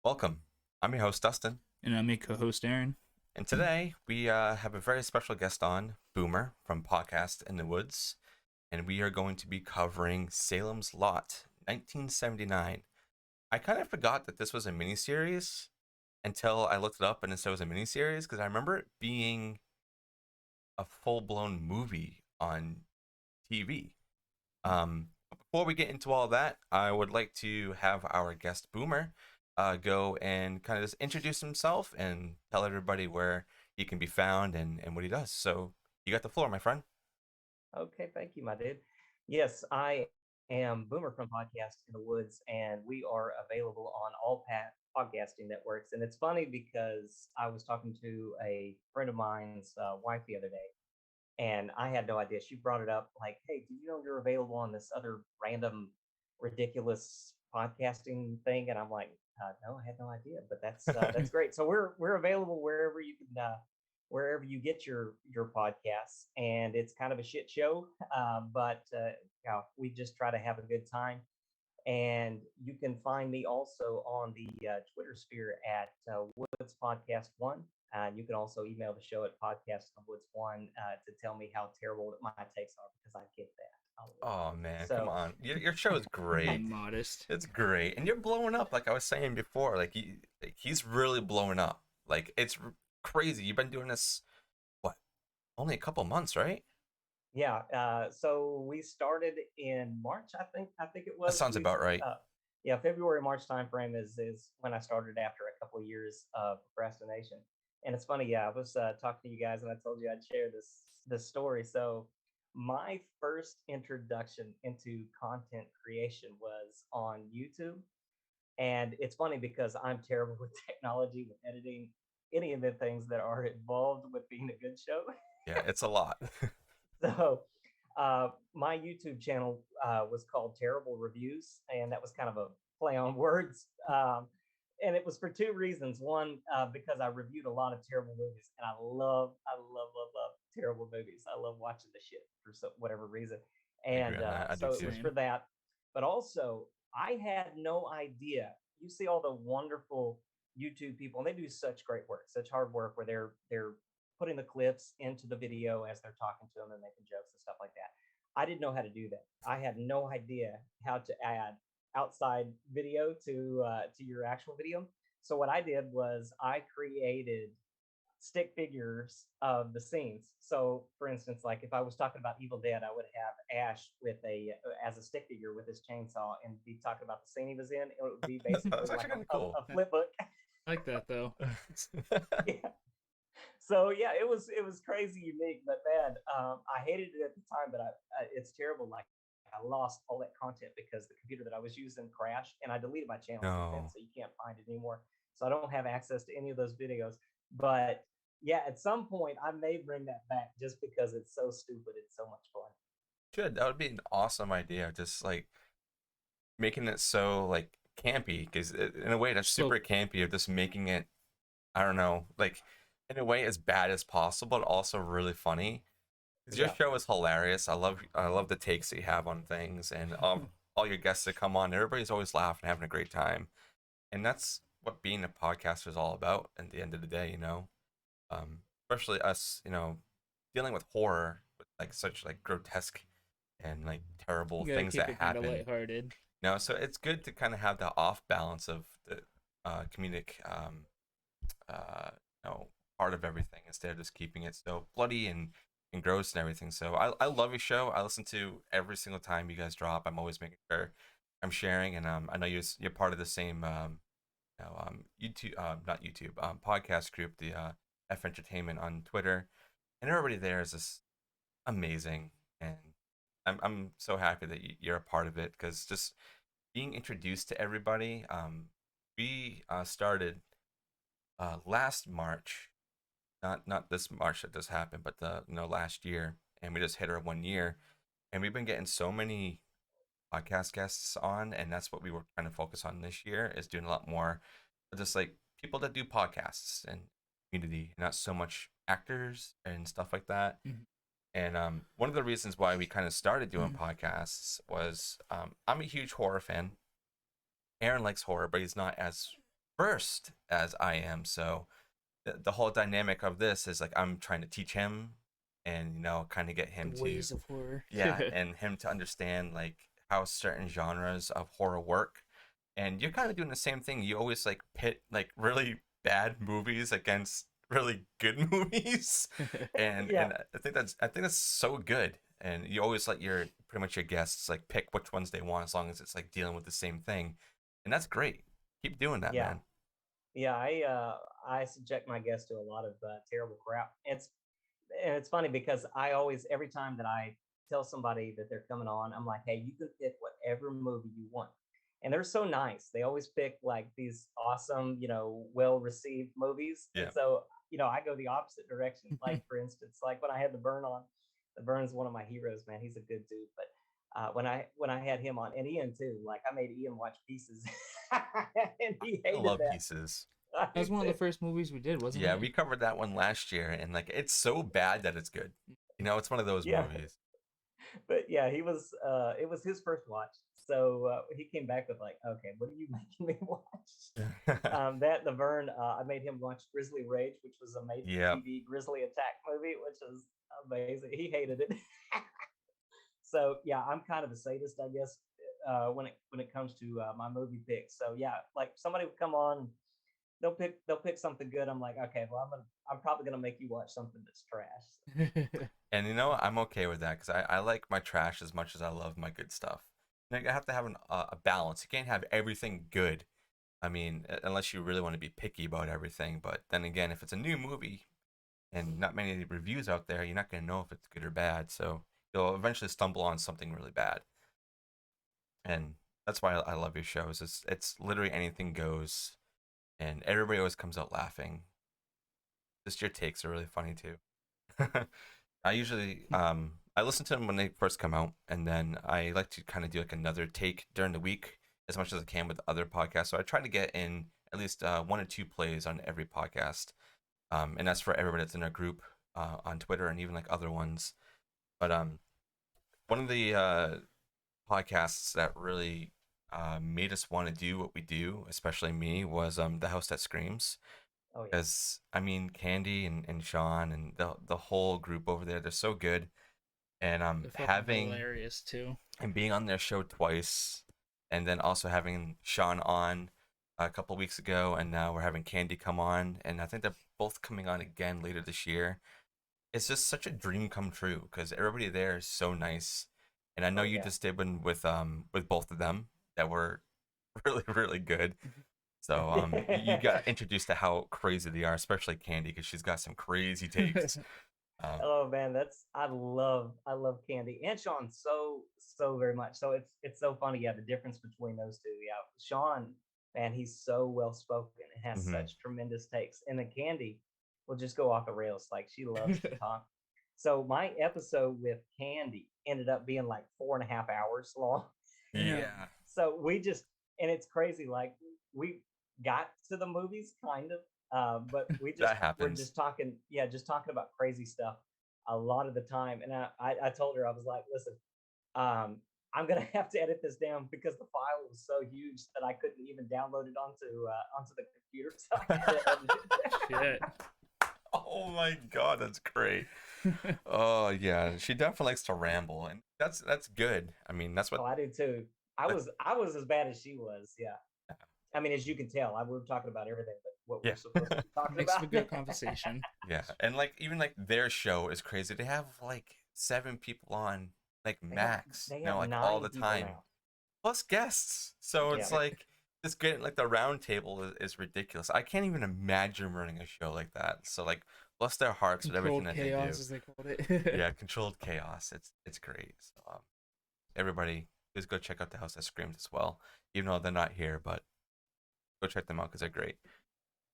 Welcome. I'm your host, Dustin, And I'm your co-host Aaron. and today we have a very special guest on, Boomer from Podcast in the Woods, and we are going to be covering Salem's Lot, 1979. I kind of forgot that this was a miniseries until I looked it up and it said it was a miniseries because I remember it being a full-blown movie on TV. Before we get into all that, I would like to have our guest Boomer go and kind of just introduce himself and tell everybody where he can be found and what he does. So you got the floor, my friend. Okay, thank you, my dude. Yes, I am Boomer from Podcast in the Woods, and we are available on all podcasting networks. And it's funny because I was talking to a friend of mine's wife the other day, and I had no idea. She brought it up like, "Hey, do you know you're available on this other random, ridiculous podcasting thing?" And I'm like, "No, I had no idea." But that's great. So we're available wherever you can, wherever you get your podcasts, and it's kind of a shit show, but we just try to have a good time. And you can find me also on the Twitter sphere at Woods Podcast One. And you can also email the show at podcastwoods1 to tell me how terrible my takes are because I get that a lot. Oh man, come So on! Your show is great. I'm modest. It's great, and you're blowing up. Like I was saying before, he's really blowing up. Like it's crazy. You've been doing this what? Only a couple months, right? yeah, so we started in March, I think it That was. sounds about right. Yeah, February March timeframe is when I started after a couple of years of procrastination. And it's funny, yeah, I was talking to you guys, and I told you I'd share this story. So my first introduction into content creation was on YouTube, and it's funny because I'm terrible with technology, with editing, any of the things that are involved with being a good show. Yeah, it's a lot. So my YouTube channel was called Terrible Reviews, and that was kind of a play on words. And it was for two reasons. One, because I reviewed a lot of terrible movies, and I love terrible movies. I love watching the shit for whatever reason. I agree And on that. I do so it too. was for that. But also, I had no idea. You see all the wonderful YouTube people, and they do such great work, such hard work, where they're putting the clips into the video as they're talking to them and making jokes and stuff like that. I didn't know how to do that. I had no idea how to add outside video to your actual video. So what I did was I created stick figures of the scenes. So for instance, like if I was talking about Evil Dead, I would have Ash with a as a stick figure with his chainsaw and be talking about the scene he was in. It would be basically That's like actually kind of cool. a flip book. I like that though. Yeah. So yeah, it was crazy unique, but man, I hated it at the time. But it's terrible. Like I lost all that content because the computer that I was using crashed, and I deleted my channel since then, No. so you can't find it anymore. So I don't have access to any of those videos. But yeah, at some point I may bring that back just because it's so stupid. It's so much fun. Should that would be an awesome idea. Just like making it so like campy, because in a way that's So super campy. Of just making it, I don't know, like in a way as bad as possible, but also really funny. 'Cause your Yeah. show is hilarious. I love the takes that you have on things, and all your guests that come on. Everybody's always laughing, having a great time, and that's what being a podcaster is all about. At the end of the day, especially us, dealing with horror, with like such like grotesque and like terrible you gotta things keep that it kind of happen. lighthearted. So it's good to kind of have the off balance of the comedic, uh, you know, part of everything instead of just keeping it so bloody and gross and everything. So I love your show. I listen to every single time you guys drop. I'm always making sure I'm sharing, and I know you're part of the same YouTube, not YouTube, podcast group, the F Entertainment on Twitter, and everybody there is just amazing, and I'm so happy that you're a part of it because just being introduced to everybody. We started last March, not this March that this happened, but the last year, and we just hit our 1 year, and we've been getting so many podcast guests on, and that's what we were trying to focus on this year is doing a lot more, just like people that do podcasts and community, not so much actors and stuff like that. Mhm. And one of the reasons why we kind of started doing Mhm. podcasts was I'm a huge horror fan. Aaron likes horror, but he's not as versed as I am. So the whole dynamic of this is like I'm trying to teach him, and kind of get The him to, ways of horror. yeah, and him to understand like how certain genres of horror work. And you're kind of doing the same thing. You always like pit like really bad movies against really good movies, and Yeah. and I think that's so good. And you always let your pretty much your guests like pick which ones they want as long as it's like dealing with the same thing, and that's great. Keep doing that, Yeah. man. Yeah, I subject my guests to a lot of terrible crap. It's funny because I always, every time that I tell somebody that they're coming on, I'm like, hey, you can pick whatever movie you want. And they're so nice. They always pick like these awesome, well received movies. And Yeah. so, I go the opposite direction. Like, for instance, like when I had the Burn on, the Burn's one of my heroes, man. He's a good dude. But when I had him on, and Ian too, like I made Ian watch Pieces, and he I hated love that. Pieces. I That was do one of the too. first movies we did, wasn't Yeah, it? we covered that one last year, and like it's so bad that it's good. It's one of those Yeah. movies. But yeah, he was. It was his first watch, so he came back with like, okay, what are you making me watch? That the Vern, I made him watch Grizzly Rage, which was a Yeah. made-for-TV grizzly attack movie, which was amazing. He hated it. So yeah, I'm kind of a sadist, I guess, when it comes to my movie picks. So yeah, like somebody would come on, they'll pick something good. I'm like, okay, well I'm probably gonna make you watch something that's trash. And I'm okay with that because I like my trash as much as I love my good stuff. I have to have a balance. You can't have everything good. I mean, unless you really want to be picky about everything. But then again, if it's a new movie and not many reviews out there, you're not going to know if it's good or bad. So you'll eventually stumble on something really bad. And that's why I love your shows. It's literally anything goes, and everybody always comes out laughing. Just your takes are really funny too. I usually I listen to them when they first come out, and then I like to kind of do like another take during the week as much as I can with other podcasts. So I try to get in at least one or two plays on every podcast, and that's for everybody that's in our group on Twitter and even like other ones. But one of the podcasts that really made us want to do what we do, especially me, was the House That Screams. Oh yeah. Because I mean, Candy and Sean and the whole group over there, they're so good. And They're fucking having hilarious too. and being on their show twice, and then also having Sean on a couple weeks ago, and now we're having Candy come on, and I think they're both coming on again later this year. It's just such a dream come true because everybody there is so nice, and I know Oh you yeah. just did one with both of them that were really really good. So you got introduced to how crazy they are, especially Candy, because she's got some crazy takes. Um, Oh man, I love Candy and Sean so very much. So it's so funny, yeah, the difference between those two. Yeah, Sean, man, he's so well spoken and has mhm. such tremendous takes, and then Candy will just go off the rails. Like she loves to talk. So my episode with Candy ended up being like 4.5 hours long. Yeah. Yeah, So we just, and it's crazy. Like we got to the movies kind of, but that we're happens. just talking, yeah, just talking about crazy stuff a lot of the time. And I told her, I was like, listen, um, I'm gonna have to edit this down because the file was so huge that I couldn't even download it onto the computer, so I had to edit it. Shit. Oh my god, that's great. Oh yeah, she definitely likes to ramble, and that's good. I mean, that's what Oh, I did too. I that, was I was as bad as she was. Yeah. I mean, as you can tell, we were talking about everything but what yeah. we're supposed to be talking Makes about. for good conversation. Yeah, and like even like their show is crazy. They have like 7 people on, like they have max, they have like all the 9 people time, now. plus guests. So Yeah. it's like just getting like the round table is ridiculous. I can't even imagine running a show like that. So like bless their hearts with everything Controlled that they chaos, do. as they called it. Yeah, controlled chaos. It's great. So everybody, please go check out the House That Screams as well. Even though they're not here, but go check them out because they're great.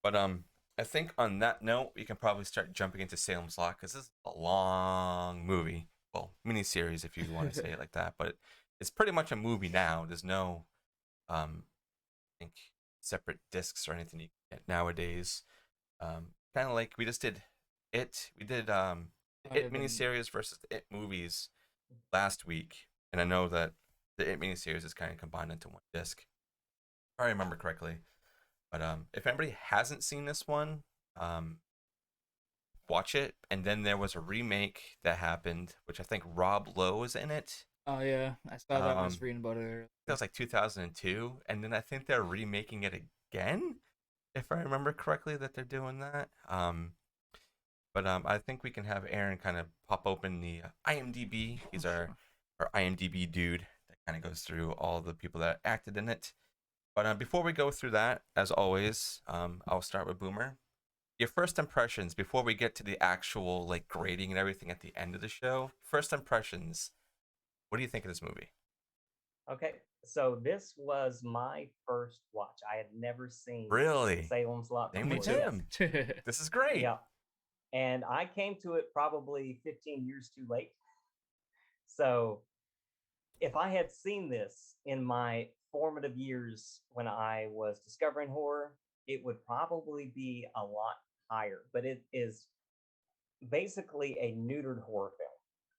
But I think on that note, we can probably start jumping into Salem's Lot because this is a long movie, well, miniseries if you want to say it like that. But it's pretty much a movie now. There's no, I think, separate discs or anything you can get nowadays. Kind of like we just did it. We did the Other It than miniseries versus the It movies last week, and I know that the It miniseries is kind of combined into one disc. If I remember correctly. But if anybody hasn't seen this one, um, watch it. And then there was a remake that happened, which I think Rob Lowe was in it. Oh yeah, I saw that when I was Um, reading about it earlier. that was like 2002, and then I think they're remaking it again, if I remember correctly, that they're doing that. But I think we can have Aaron kind of pop open the IMDb. He's our IMDb dude that kind of goes through all the people that acted in it. But before we go through that, as always, I'll start with Boomer. Your first impressions before we get to the actual like grading and everything at the end of the show. First impressions. What do you think of this movie? Okay, so this was my first watch. I had never seen Really? Salem's Lot Same Me with before Tim. this. This is great. Yeah, and I came to it probably 15 years too late. So if I had seen this in my formative years when I was discovering horror, it would probably be a lot higher. But it is basically a neutered horror film.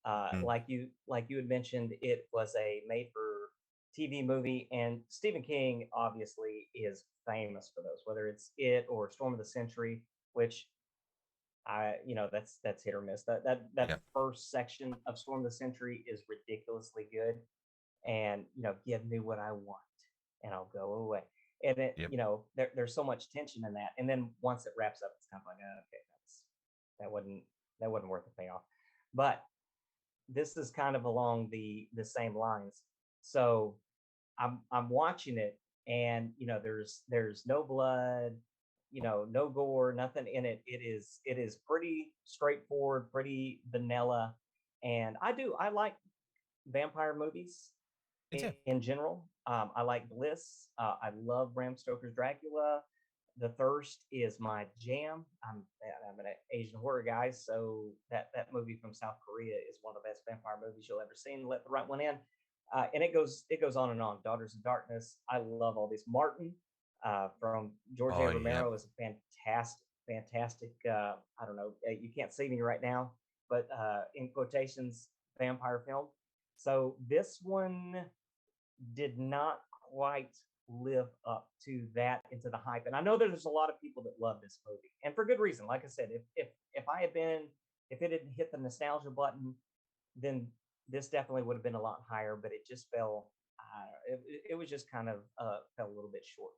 Mm, Like you had mentioned, it was a made for TV movie, and Stephen King obviously is famous for those, whether it's it or Storm of the Century, which that's hit or miss. That yeah. first section of Storm of the Century is ridiculously good, and give me what I want, and I'll go away. And Yep. there's so much tension in that, and then once it wraps up, it's kind of like, okay, that wasn't that wasn't worth the payoff. But this is kind of along the same lines. So I'm watching it, and there's no blood, no gore, nothing in it. It is pretty straightforward, pretty vanilla, and I like vampire movies Me too. in general. I like Bliss. I love Bram Stoker's Dracula. The Thirst is my jam. I'm an Asian horror guy, so that movie from South Korea is one of the best vampire movies you'll ever seen. Let the Right One In, and it goes on and on. Daughters of Darkness. I love all these. Martin from George Oh A. yeah. Romero is a fantastic. I don't know. You can't see me right now, but in quotations, vampire film. So this one did not quite live up to that, into the hype. And I know there's a lot of people that love this movie, and for good reason. Like I said, if it had hit the nostalgia button, then this definitely would have been a lot higher. But it just fell. It was just kind of fell a little bit short.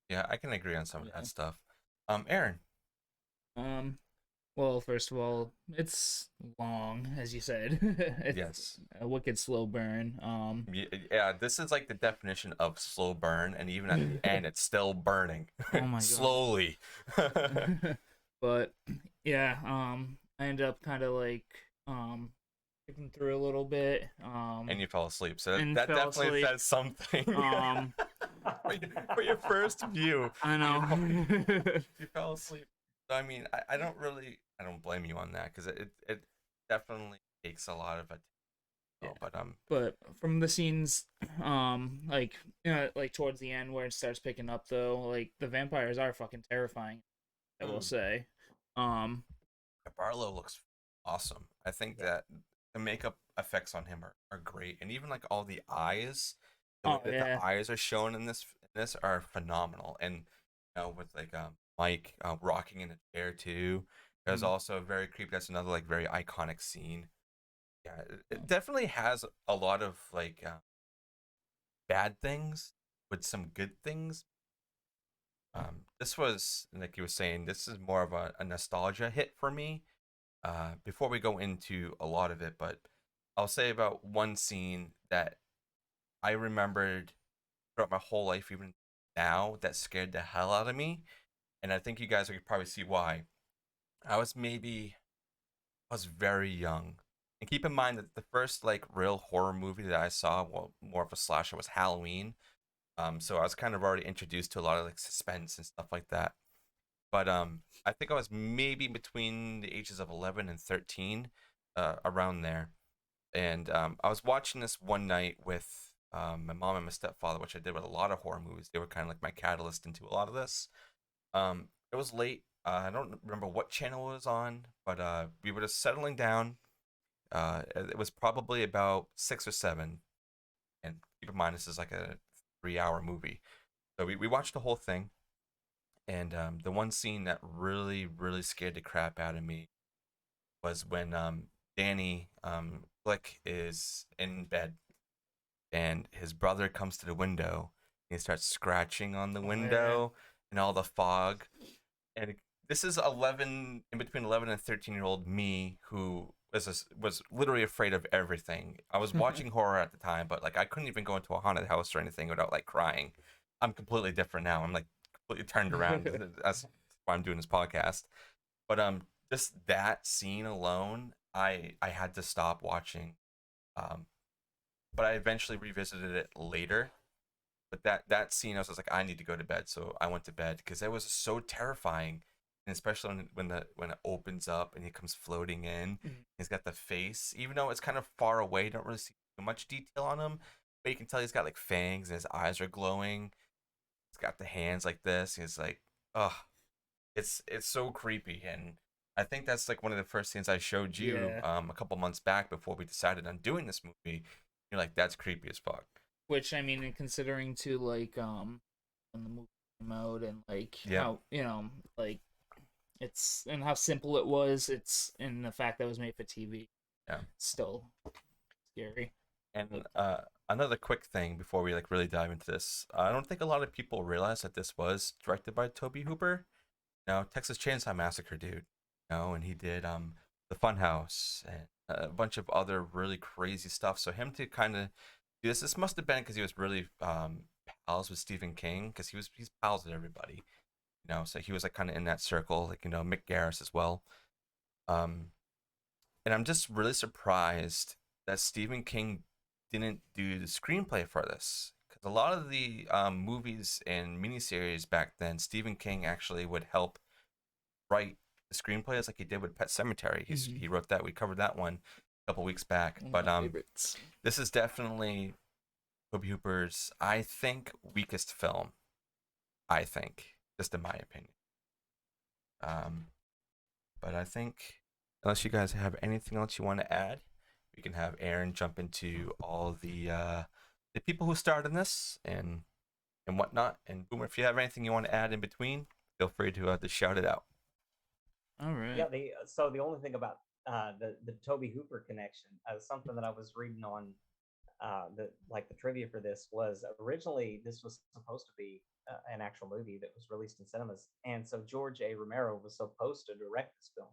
Yeah, I can agree on some of that Yeah. stuff. Aaron. Um. Well, first of all, it's long, as you said. It's Yes. a wicked slow burn. Yeah, this is like the definition of slow burn, and even at the end, it's still burning Oh my god. slowly. But yeah, I ended up kind of like skipping through a little bit. And you fell asleep, so And that fell definitely asleep. says something. Um, For your first view, I know. you fell asleep. So I mean, I don't blame you on that because it definitely takes a lot of attention. Yeah. But But from the scenes, like like towards the end where it starts picking up, though, like the vampires are fucking terrifying. I will say. Um, Barlow looks awesome. I think Yeah. that the makeup effects on him are great, and even like all the eyes, the way oh that yeah. the eyes are shown in this are phenomenal. And with like Mike rocking in a chair too, there's Mhm. also very creepy. That's another like very iconic scene. Yeah, it definitely has a lot of like bad things with some good things. This was like you were saying, this is more of a nostalgia hit for me. Before we go into a lot of it, but I'll say about one scene that I remembered throughout my whole life, even now, that scared the hell out of me. And I think you guys could probably see why. I was very young. And keep in mind that the first like real horror movie that I saw, well, more of a slasher, was Halloween. So I was kind of already introduced to a lot of like suspense and stuff like that. But I think I was maybe between the ages of 11 and 13, around there. And I was watching this one night with my mom and my stepfather, which I did with a lot of horror movies. They were kind of like my catalyst into a lot of this. It was late. I don't remember what channel it was on, but we were just settling down. It was probably about 6 or 7. And keep in mind, this is like a 3-hour movie. So we watched the whole thing. And the one scene that really, really scared the crap out of me was when Danny Flick is in bed and his brother comes to the window and he starts scratching on the Oh, yeah. window and all the fog. And this is 11, in between 11 and 13-year-old me, who was literally afraid of everything. I was watching horror at the time, but like I couldn't even go into a haunted house or anything without like crying. I'm completely different now. I'm like completely turned around. That's why I'm doing this podcast. But just that scene alone, I had to stop watching. Um, but I eventually revisited it later. But that scene, I was just like, I need to go to bed, so I went to bed because it was so terrifying, and especially when it opens up and he comes floating in, he's got the face, even though it's kind of far away, you don't really see too much detail on him, but you can tell he's got like fangs and his eyes are glowing. He's got the hands like this. He's like, ugh, it's so creepy, and I think that's like one of the first things I showed you Yeah. a couple months back before we decided on doing this movie. You're like, that's creepy as fuck. Which I mean, in considering to like when the movie came out and like Yeah. how like it's and how simple it was. It's and the fact that it was made for TV. Yeah. Still scary. And another quick thing before we like really dive into this, I don't think a lot of people realize that this was directed by Toby Hooper. Texas Chainsaw Massacre, dude. And he did the Funhouse and a bunch of other really crazy stuff. So him to kind of do this must have been because he was really pals with Stephen King, because he's pals with everybody. So he was like kind of in that circle, like Mick Garris as well. Um, and I'm just really surprised that Stephen King didn't do the screenplay for this, because a lot of the movies and miniseries back then, Stephen King actually would help write the screenplays, like he did with Pet Sematary. He wrote that. We covered that one a couple weeks back. But Favorites. this is definitely Toby Hooper's, I think, weakest film. I think, just in my opinion. But I think, unless you guys have anything else you want to add, we can have Aaron jump into all the people who starred in this and whatnot. And Boomer, if you have anything you want to add in between, feel free to shout it out. All right. Yeah. So the only thing about the Toby Hooper connection, something that I was reading on the trivia for this was originally this was supposed to be an actual movie that was released in cinemas, and so George A. Romero was supposed to direct this film.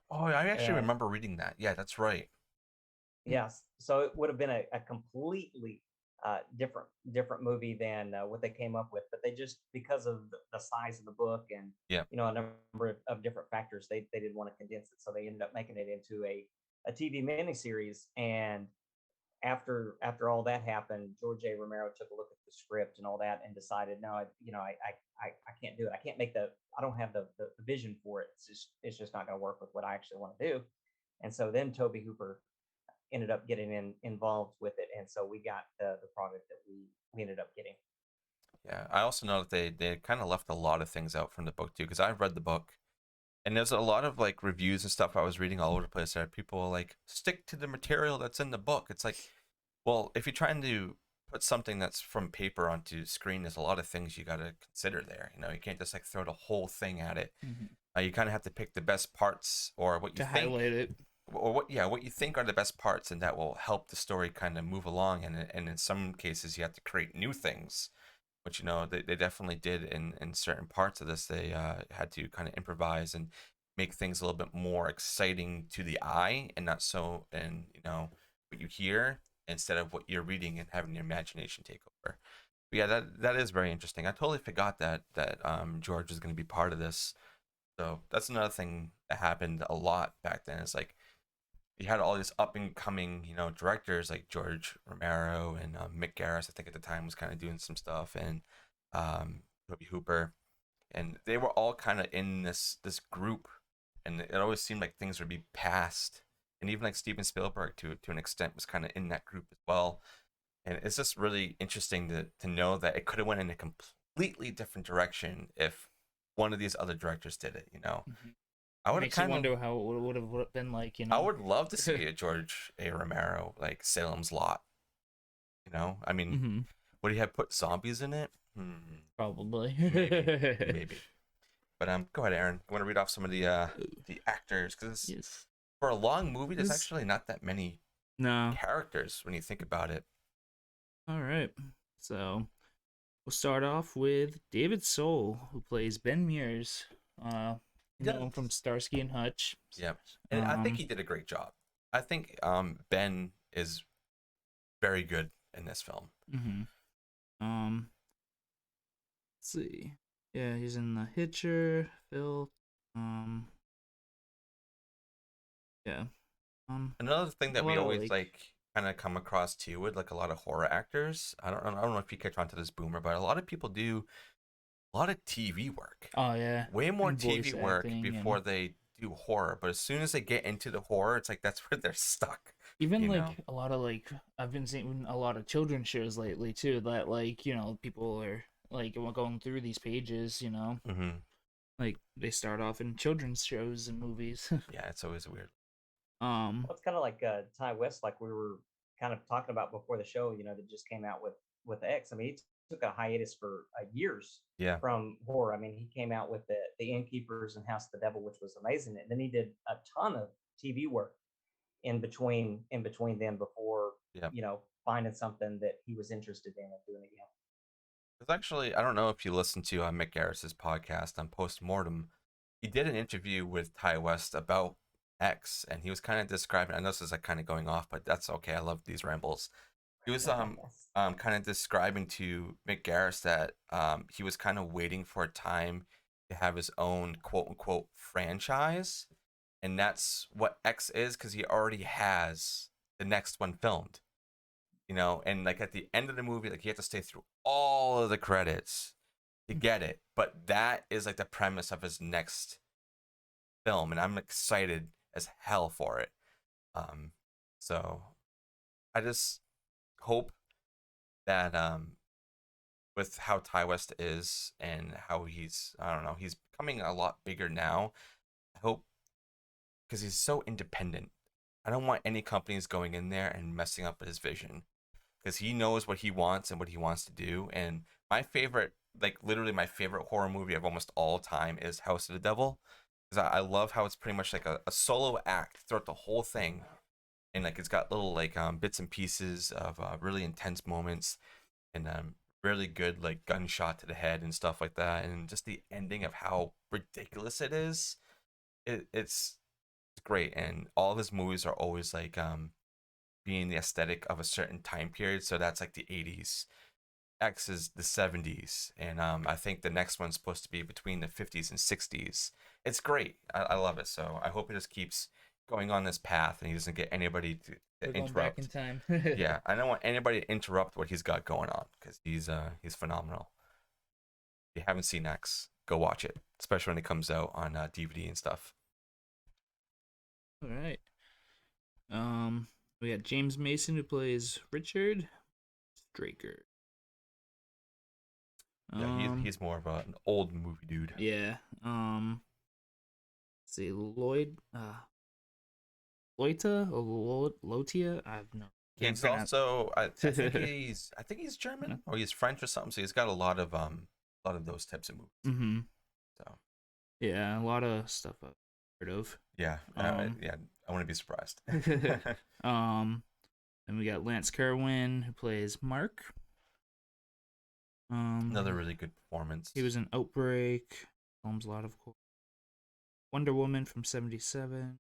Oh, I actually And remember reading that. Yeah, that's right. yes, so it would have been a completely different movie than what they came up with, but they just, because of the size of the book and Yeah. a number of different factors, they didn't want to condense it, so they ended up making it into a TV miniseries. And after all that happened, George A. Romero took a look at the script and all that and decided, no, I can't do it. I can't make I don't have the vision for it. It's just not going to work with what I actually want to do. And so then Toby Hooper ended up getting involved with it, and so we got the product that we ended up getting. Yeah, I also know that they kind of left a lot of things out from the book too, because I've read the book, and there's a lot of like reviews and stuff I was reading all over the place there. People are like, stick to the material that's in the book. It's like, well, if you're trying to put something that's from paper onto screen, there's a lot of things you got to consider there. You can't just like throw the whole thing at it. You kind of have to pick the best parts, or what you To think, highlight it. or what you think are the best parts, and that will help the story kind of move along. And in some cases, you have to create new things, which they definitely did in certain parts of this. They had to kind of improvise and make things a little bit more exciting to the eye, and not so, and what you hear instead of what you're reading and having your imagination take over. But yeah, that is very interesting. I totally forgot that George was going to be part of this. So that's another thing that happened a lot back then. It's like you had all these up and coming, directors like George Romero and Mick Garris. I think at the time was kind of doing some stuff, and Toby Hooper, and they were all kind of in this group, and it always seemed like things would be passed. And even like Steven Spielberg to an extent was kind of in that group as well. And it's just really interesting to know that it could have went in a completely different direction if one of these other directors did it. I would Makes kind you of wonder how it would have been like. I would love to see a George A. Romero like Salem's Lot. I mean, would he have put zombies in it? Probably. Maybe. But go ahead, Aaron. I want to read off some of the actors because Yes. for a long movie, there's This- actually not that many No. characters when you think about it. All right. So we'll start off with David Soul, who plays Ben Mears. You know him from Starsky and Hutch. Yep. And I think he did a great job. I think Ben is very good in this film. Mm-hmm. Let's see. Yeah, he's in The Hitcher, Phil. Yeah. Another thing that a we lot of, always kind of come across too with like a lot of horror actors. I don't know if you catch on to this, Boomer, but a lot of people do a lot of TV work. Oh yeah. Way more And voice TV work acting before and- they do horror. But as soon as they get into the horror, it's like that's where they're stuck. Even you like know? a lot of I've been seeing a lot of children's shows lately too that people are going through these pages, Mm-hmm. like they start off in children's shows and movies. Yeah, it's always weird. Well, it's kind of like Ty West, like we were kind of talking about before the show. That just came out with X. I mean, he took a hiatus for years Yeah. from horror. I mean, he came out with the Innkeepers and House of the Devil, which was amazing, and then he did a ton of TV work in between them before Yep. finding something that he was interested in and doing again. There's actually, I don't know if you listened to Mick Garris's podcast on Postmortem. He did an interview with Ty West about X, and he was kind of describing. I know this is like kind of going off, but that's okay. I love these rambles. He was kind of describing to Mick Garris that he was kind of waiting for a time to have his own quote unquote franchise, and that's what X is because he already has the next one filmed. And like at the end of the movie, like you have to stay through all of the credits to get it. But that is like the premise of his next film, and I'm excited as hell for it. So I just hope that with how Ty West is and how he's becoming a lot bigger now. I hope because he's so independent. I don't want any companies going in there and messing up his vision because he knows what he wants and what he wants to do. And my favorite, literally my favorite horror movie of almost all time is House of the Devil because I love how it's pretty much like a solo act throughout the whole thing. And it's got little bits and pieces of really intense moments and really good gunshot to the head and stuff like that. And just the ending of how ridiculous it is. It's great. And all of his movies are always being the aesthetic of a certain time period. So that's the 80s. X is the 70s. And I think the next one's supposed to be between the 50s and 60s. It's great. I love it. So I hope it just keeps going on this path and he doesn't get anybody to interrupt. Back in time. Yeah, I don't want anybody to interrupt what he's got going on because he's phenomenal. If you haven't seen X, go watch it, especially when it comes out on DVD and stuff. All right. We got James Mason who plays Richard Straker. Yeah, he's more of an old movie dude. Yeah. Let's see, Lotia or Lotia. I have no. He's also I think he's German or he's French or something. So he's got a lot of those types of movies. Mm-hmm. So yeah, a lot of stuff I've heard of. Yeah, yeah, I wouldn't be surprised. Then we got Lance Kerwin who plays Mark. Another really good performance. He was in Outbreak. Films a lot of course. Wonder Woman from '77.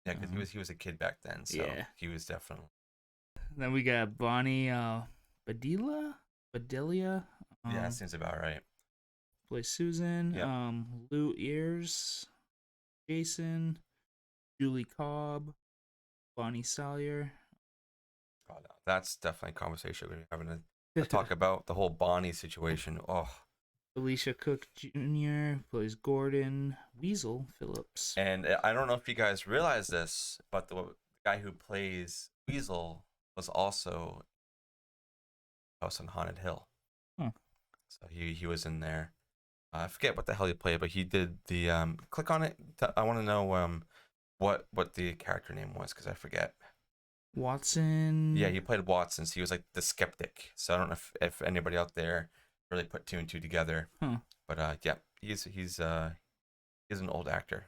Yeah, because he was a kid back then, so yeah. he was definitely. Then we got Bonnie Bedelia. Yeah, that seems about right. Plays Susan. Yep. Lou Ears, Jason, Julie Cobb, Bonnie Sawyer. Oh, no, that's definitely a conversation we're having to talk about the whole Bonnie situation. Oh. Alicia Cook Jr. plays Gordon Weasel Phillips. And I don't know if you guys realize this, but the guy who plays Weasel was also House on Haunted Hill. Huh. So he was in there. I forget what the hell he played, but he did the click on it. I want to know what the character name was because I forget. Watson. Yeah, he played Watson. So he was like the skeptic. So I don't know if anybody out there really put two and two together. Huh. But yeah, he's an old actor.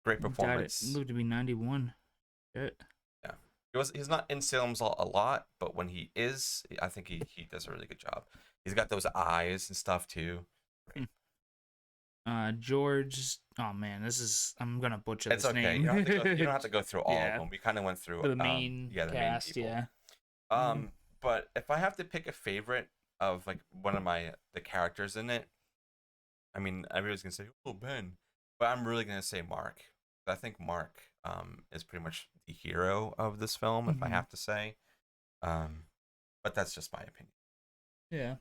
Great Died at performance. lived to be 91. Shit. Yeah, he's not in Salem's Lot a lot, but when he is, I think he does a really good job. He's got those eyes and stuff too. George. Oh man, I'm gonna butcher It's this okay. name. You don't have to go through all Yeah. of them. We kind of went through The main the cast, main people. yeah. But if I have to pick a favorite of like one of the characters in it, I mean, everybody's gonna say, "Oh, Ben," but I'm really gonna say Mark. I think Mark is pretty much the hero of this film, if I have to say. But that's just my opinion. Yeah.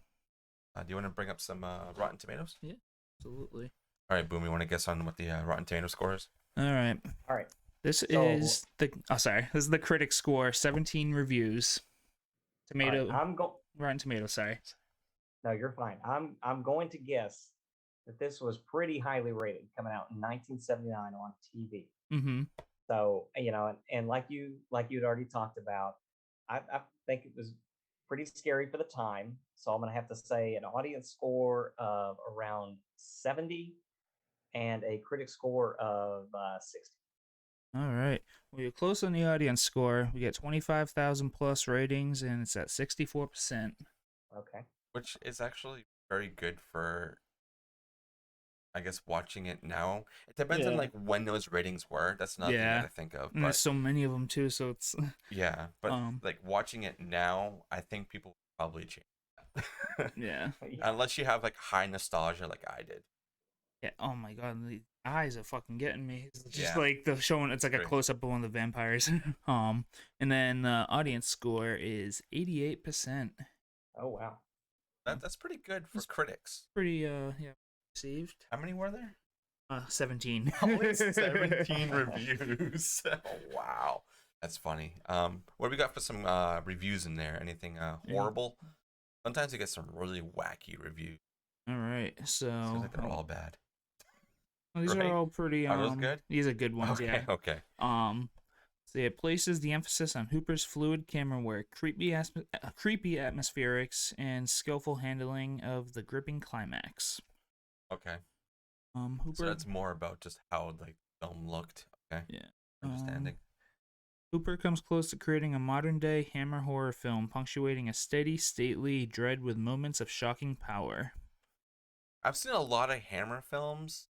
Do you want to bring up some Rotten Tomatoes? Yeah, absolutely. All right, Boom. You want to guess on what the Rotten Tomato score is? All right. This is the critic score. 17 reviews. Rotten Tomatoes. Sorry. No, you're fine. I'm going to guess that this was pretty highly rated, coming out in 1979 on TV. Mm-hmm. So and like you'd already talked about, I think it was pretty scary for the time. So I'm gonna have to say an audience score of around 70 and a critic score of 60. All right. Well, you're close on the audience score. We get 25,000 plus ratings, and it's at 64%. Okay. Which is actually very good for, I guess, watching it now. It depends on like when those ratings were. That's another thing that I think of. And there's so many of them too, so it's yeah. But like watching it now, I think people would probably change that. Yeah. Unless you have like high nostalgia, like I did. Yeah. Oh my god, the eyes are fucking getting me. It's just like the showing. It's like a close up of one of the vampires. And then the audience score is 88%. Oh wow. That's pretty good for critics. Pretty received. How many were there? 17. Only 17 reviews. Oh, wow. That's funny. What do we got for some reviews in there? Anything horrible? Sometimes you get some really wacky reviews. All right. So seems like they're all bad. These are all pretty Are those good? These are good ones, okay, yeah. Okay. So it places the emphasis on Hooper's fluid camera work, creepy atmospherics, and skillful handling of the gripping climax. Okay. Hooper. So that's more about just how like the film looked. Okay. Yeah. Understanding. Hooper comes close to creating a modern-day Hammer horror film, punctuating a steady, stately dread with moments of shocking power. I've seen a lot of Hammer films,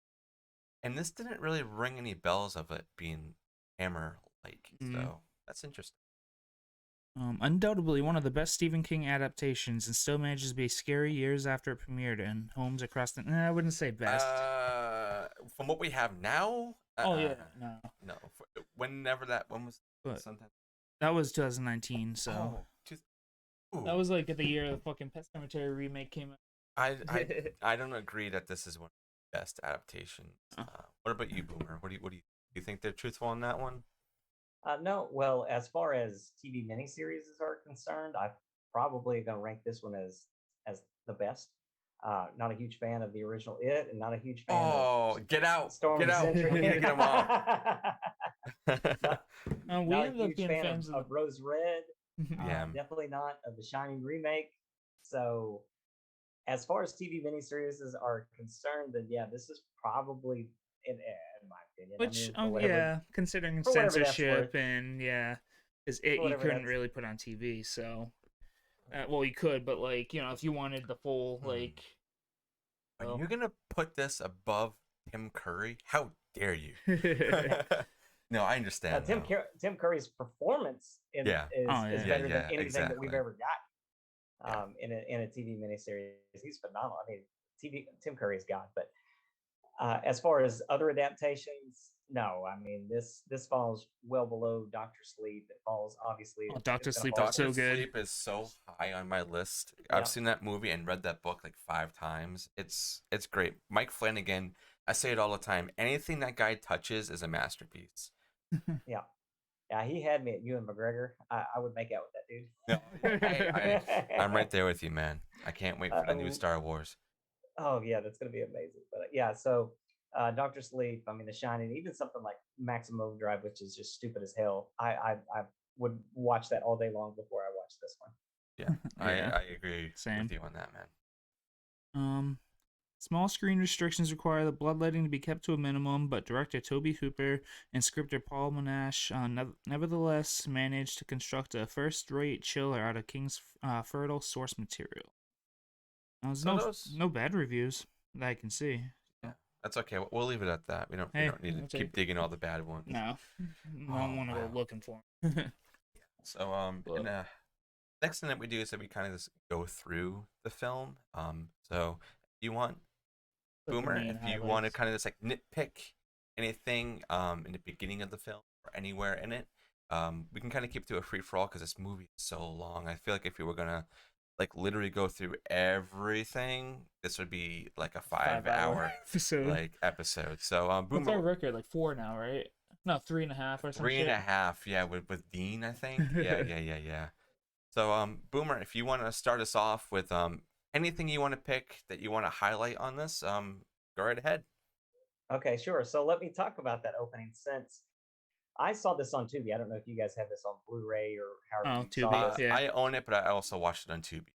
and this didn't really ring any bells of it being Hammer-like. So that's interesting. Undoubtedly one of the best Stephen King adaptations, and still manages to be scary years after it premiered in homes across the... I wouldn't say best. From what we have now? No. Whenever when was sometime? That was 2019, so... That was like the year the fucking Pet Sematary remake came out. I don't agree that this is one of the best adaptations. What about you, Boomer? What do you think they're truthful on that one? No. Well, as far as TV miniseries are concerned, I'm probably going to rank this one as the best. Not a huge fan of the original It, and not a huge fan of get out! Storm Get out! Century. We need to get them off. Not a huge fan of Rose Red. Yeah. Definitely not of the Shining remake. So, as far as TV miniseries are concerned, then yeah, this is probably in my opinion. Which, whatever, considering censorship and because you couldn't really put on TV, so well, you could, but like if you wanted the full like. Are you gonna put this above Tim Curry? How dare you? No, I understand. Tim Curry's performance is better than anything that we've ever got. In a TV miniseries, he's phenomenal. I mean, Tim Curry's God. But as far as other adaptations, no. I mean, this falls well below Doctor Sleep. It falls obviously. Doctor Sleep is so good. Sleep is so high on my list. I've seen that movie and read that book like 5 times. It's great. Mike Flanagan. I say it all the time. Anything that guy touches is a masterpiece. Yeah, he had me at Ewan McGregor. I would make out with that dude. I'm right there with you, man. I can't wait for the new Star Wars. Oh yeah, that's gonna be amazing. But so Doctor Sleep. I mean, The Shining. Even something like Maximum Overdrive, which is just stupid as hell. I would watch that all day long before I watch this one. Yeah, I agree with you on that, man. Small screen restrictions require the bloodletting to be kept to a minimum, but director Toby Hooper and scripter Paul Monash nevertheless managed to construct a first-rate chiller out of King's fertile source material. There's no bad reviews that I can see. Yeah, that's okay. We'll leave it at that. We don't need to keep digging all the bad ones. No, I don't want to go looking for them. So next thing that we do is that we kind of just go through the film. So if you want, Boomer, if you want to kind of just like nitpick anything in the beginning of the film or anywhere in it, we can kind of keep it to a free for all because this movie is so long. I feel like if we were gonna like literally go through everything, this would be like a 5-hour episode. So Boomer, what's our record? Like 4 now, right? No, 3.5 or something. 3.5, yeah, with Dean, I think. Yeah. So Boomer, if you want to start us off with anything you want to pick that you want to highlight on this, go right ahead. Okay, sure. So let me talk about that opening since I saw this on Tubi. I don't know if you guys have this on Blu-ray or however you saw it. Yeah. I own it, but I also watched it on Tubi.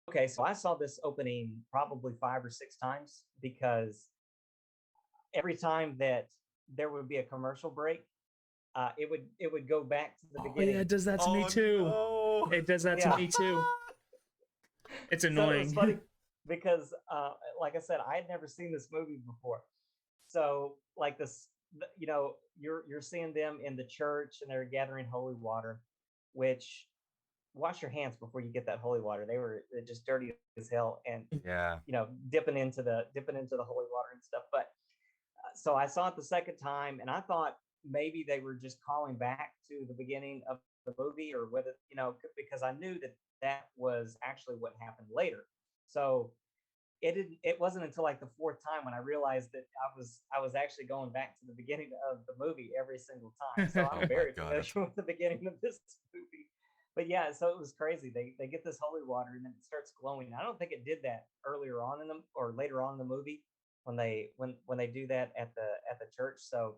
Okay, so I saw this opening probably 5 or 6 times because every time that there would be a commercial break, it would go back to the beginning. Yeah, it does that to me too. No. It does that to me too. It's annoying. So it's funny because, like I said, I had never seen this movie before. So, like this, you're seeing them in the church and they're gathering holy water, which wash your hands before you get that holy water. They're just dirty as hell, and dipping into the holy water and stuff. But so I saw it the second time, and I thought maybe they were just calling back to the beginning of the movie, or whether because I knew that was actually what happened later. So it wasn't until like the 4th time when I realized that I was actually going back to the beginning of the movie every single time. So I'm very familiar with the beginning of this movie. But yeah, so it was crazy. They get this holy water and then it starts glowing. I don't think it did that earlier on in them or later on in the movie when they do that at the church. So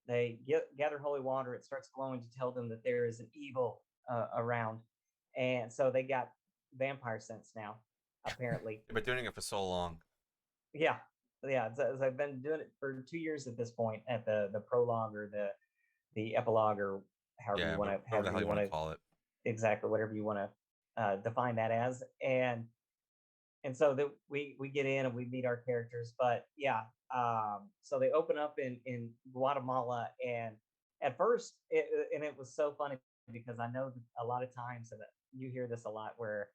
they gather holy water. It starts glowing to tell them that there is an evil around, and so they got vampire sense now. Apparently, they've been doing it for so long. Yeah. So I've been doing it for 2 years at this point. At the prologue or the epilogue or however you want to call it. Exactly, whatever you want to define that as, and so that we get in and we meet our characters. But yeah, so they open up in Guatemala, and at first, it was so funny because I know that a lot of times, and you hear this a lot, where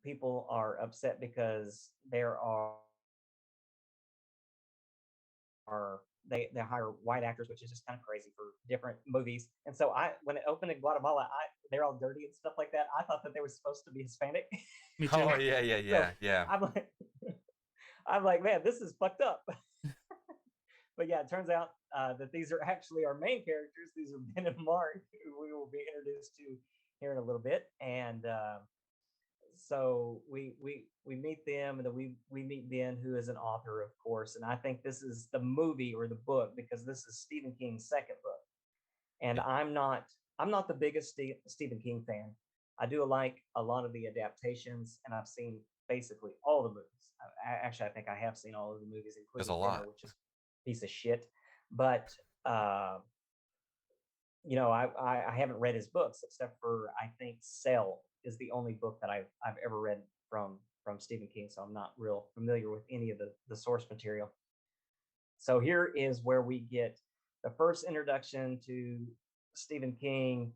people are upset because there they hire white actors, which is just kind of crazy for different movies. And so when it opened in Guatemala, they're all dirty and stuff like that. I thought that they were supposed to be Hispanic. Me too. Oh yeah. So I'm like, man, this is fucked up. But yeah, it turns out that these are actually our main characters. These are Ben and Mark, who we will be introduced to here in a little bit. And so we meet them, and then we meet Ben, who is an author, of course. And I think this is the movie or the book because this is Stephen King's second book. And I'm not the biggest Stephen King fan. I do like a lot of the adaptations, and I've seen basically all the movies. I think I have seen all of the movies, including There's a lot, which is a piece of shit. But I haven't read his books except for I think Cell is the only book that I've ever read from Stephen King, so I'm not real familiar with any of the source material. So here is where we get the first introduction to Stephen King,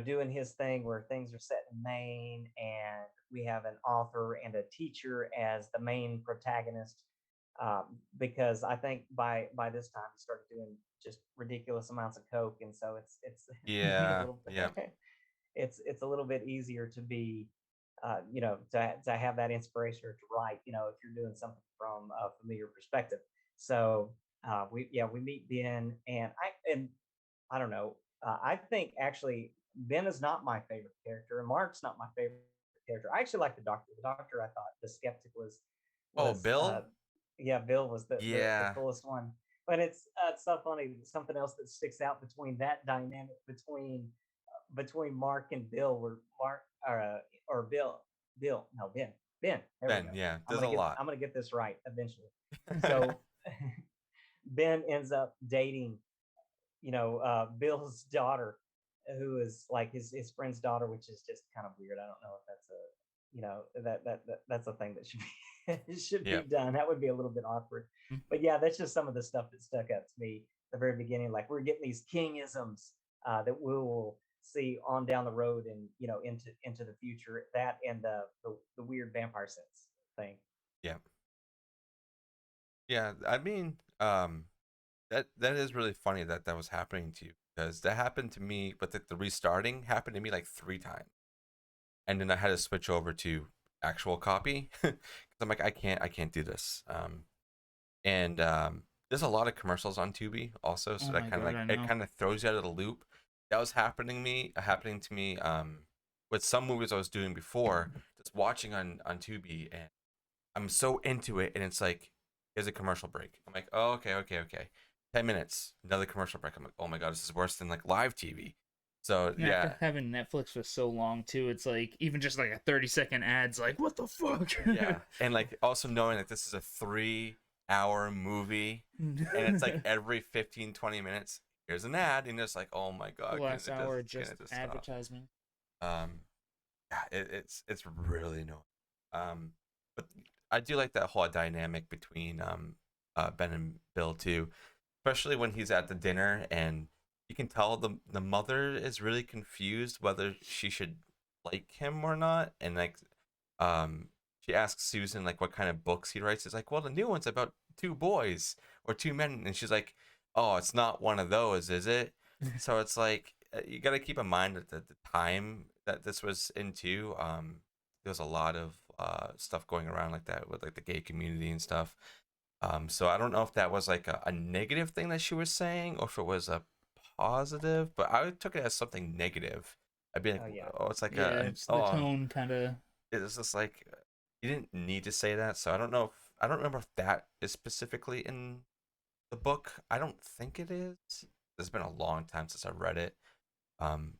doing his thing where things are set in Maine, and we have an author and a teacher as the main protagonist. Because I think by this time he started doing just ridiculous amounts of coke, and so it's it's a little bit easier to be, to have that inspiration or to write, if you're doing something from a familiar perspective. So we meet Ben, and I don't know. I think actually Ben is not my favorite character, and Mark's not my favorite character. I actually like the Doctor. The Doctor, I thought the skeptic was Bill. Bill was the coolest one. But it's so funny. Something else that sticks out between that dynamic between Mark and Bill, where Mark or Ben Ben. There we Ben, go. yeah, there's a lot. I'm gonna get this right eventually. So Ben ends up dating, Bill's daughter, who is like his friend's daughter, which is just kind of weird. I don't know if that's a, that's a thing that should be it should be Yeah. done. That would be a little bit awkward. Mm. But yeah, that's just some of the stuff that stuck out to me at the very beginning. Like we're getting these kingisms that we will see on down the road and into the future. That and the weird vampire sense thing. Yeah. Yeah, I mean, that is really funny that that was happening to you because that happened to me, but the restarting happened to me like 3 times, and then I had to switch over to actual copy because I'm like, I can't do this. And there's a lot of commercials on Tubi also, Oh so my that kind God, of I like it know. kind of throws you out of the loop. That was happening to me with some movies I was doing before, just watching on Tubi, and I'm so into it, and it's like, here's a commercial break. I'm like, oh, okay. 10 minutes, another commercial break. I'm like, oh my god, this is worse than like live TV. So And yeah, after having Netflix for so long too, it's like even just like a 30-second ad's like, what the fuck? yeah, and like also knowing that this is a 3 hour movie, and it's like every 15, 20 minutes, here's an ad, and it's like, oh my The god, last hour can just it just stop? advertisement. Um, yeah, it's really annoying. But I do like that whole dynamic between Ben and Bill too, especially when he's at the dinner and you can tell the mother is really confused whether she should like him or not, and like she asks Susan like what kind of books he writes. It's like, well, the new one's about 2 boys or 2 men, and she's like, oh, it's not one of those, is it? So it's like you got to keep in mind that the time that this was into, there was a lot of stuff going around like that with like the gay community and stuff. So I don't know if that was like a negative thing that she was saying or if it was a positive, but I took it as something negative. I'd be like, Oh yeah. oh, it's like Yeah, it's the oh, tone kind of. it's just like you didn't need to say that. So I don't know if I don't remember if that is specifically in the book. I don't think it is. It's been a long time since I read it. Um,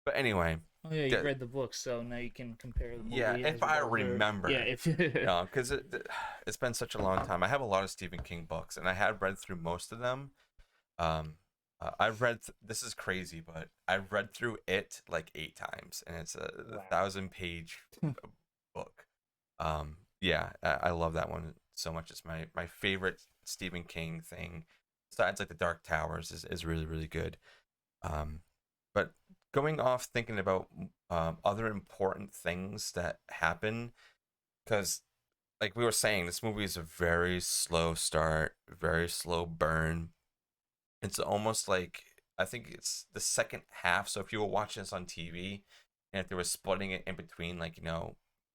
but anyway, Oh yeah, you the, read the book, so now you can compare the yeah, movie if as I well. remember, Yeah, if because it's been such a long time. I have a lot of Stephen King books, and I have read through most of them. Um, I've read. This is crazy, but I've read through it like 8 times, and it's a Wow. 1,000-page book. Yeah, I love that one so much. It's my favorite Stephen King thing. Besides, like the Dark Towers is really really good. Um, but going off thinking about other important things that happen, because like we were saying, this movie is a very slow start, very slow burn. It's almost like I think it's the second half. So if you were watching this on TV, and if they were splitting it in between, like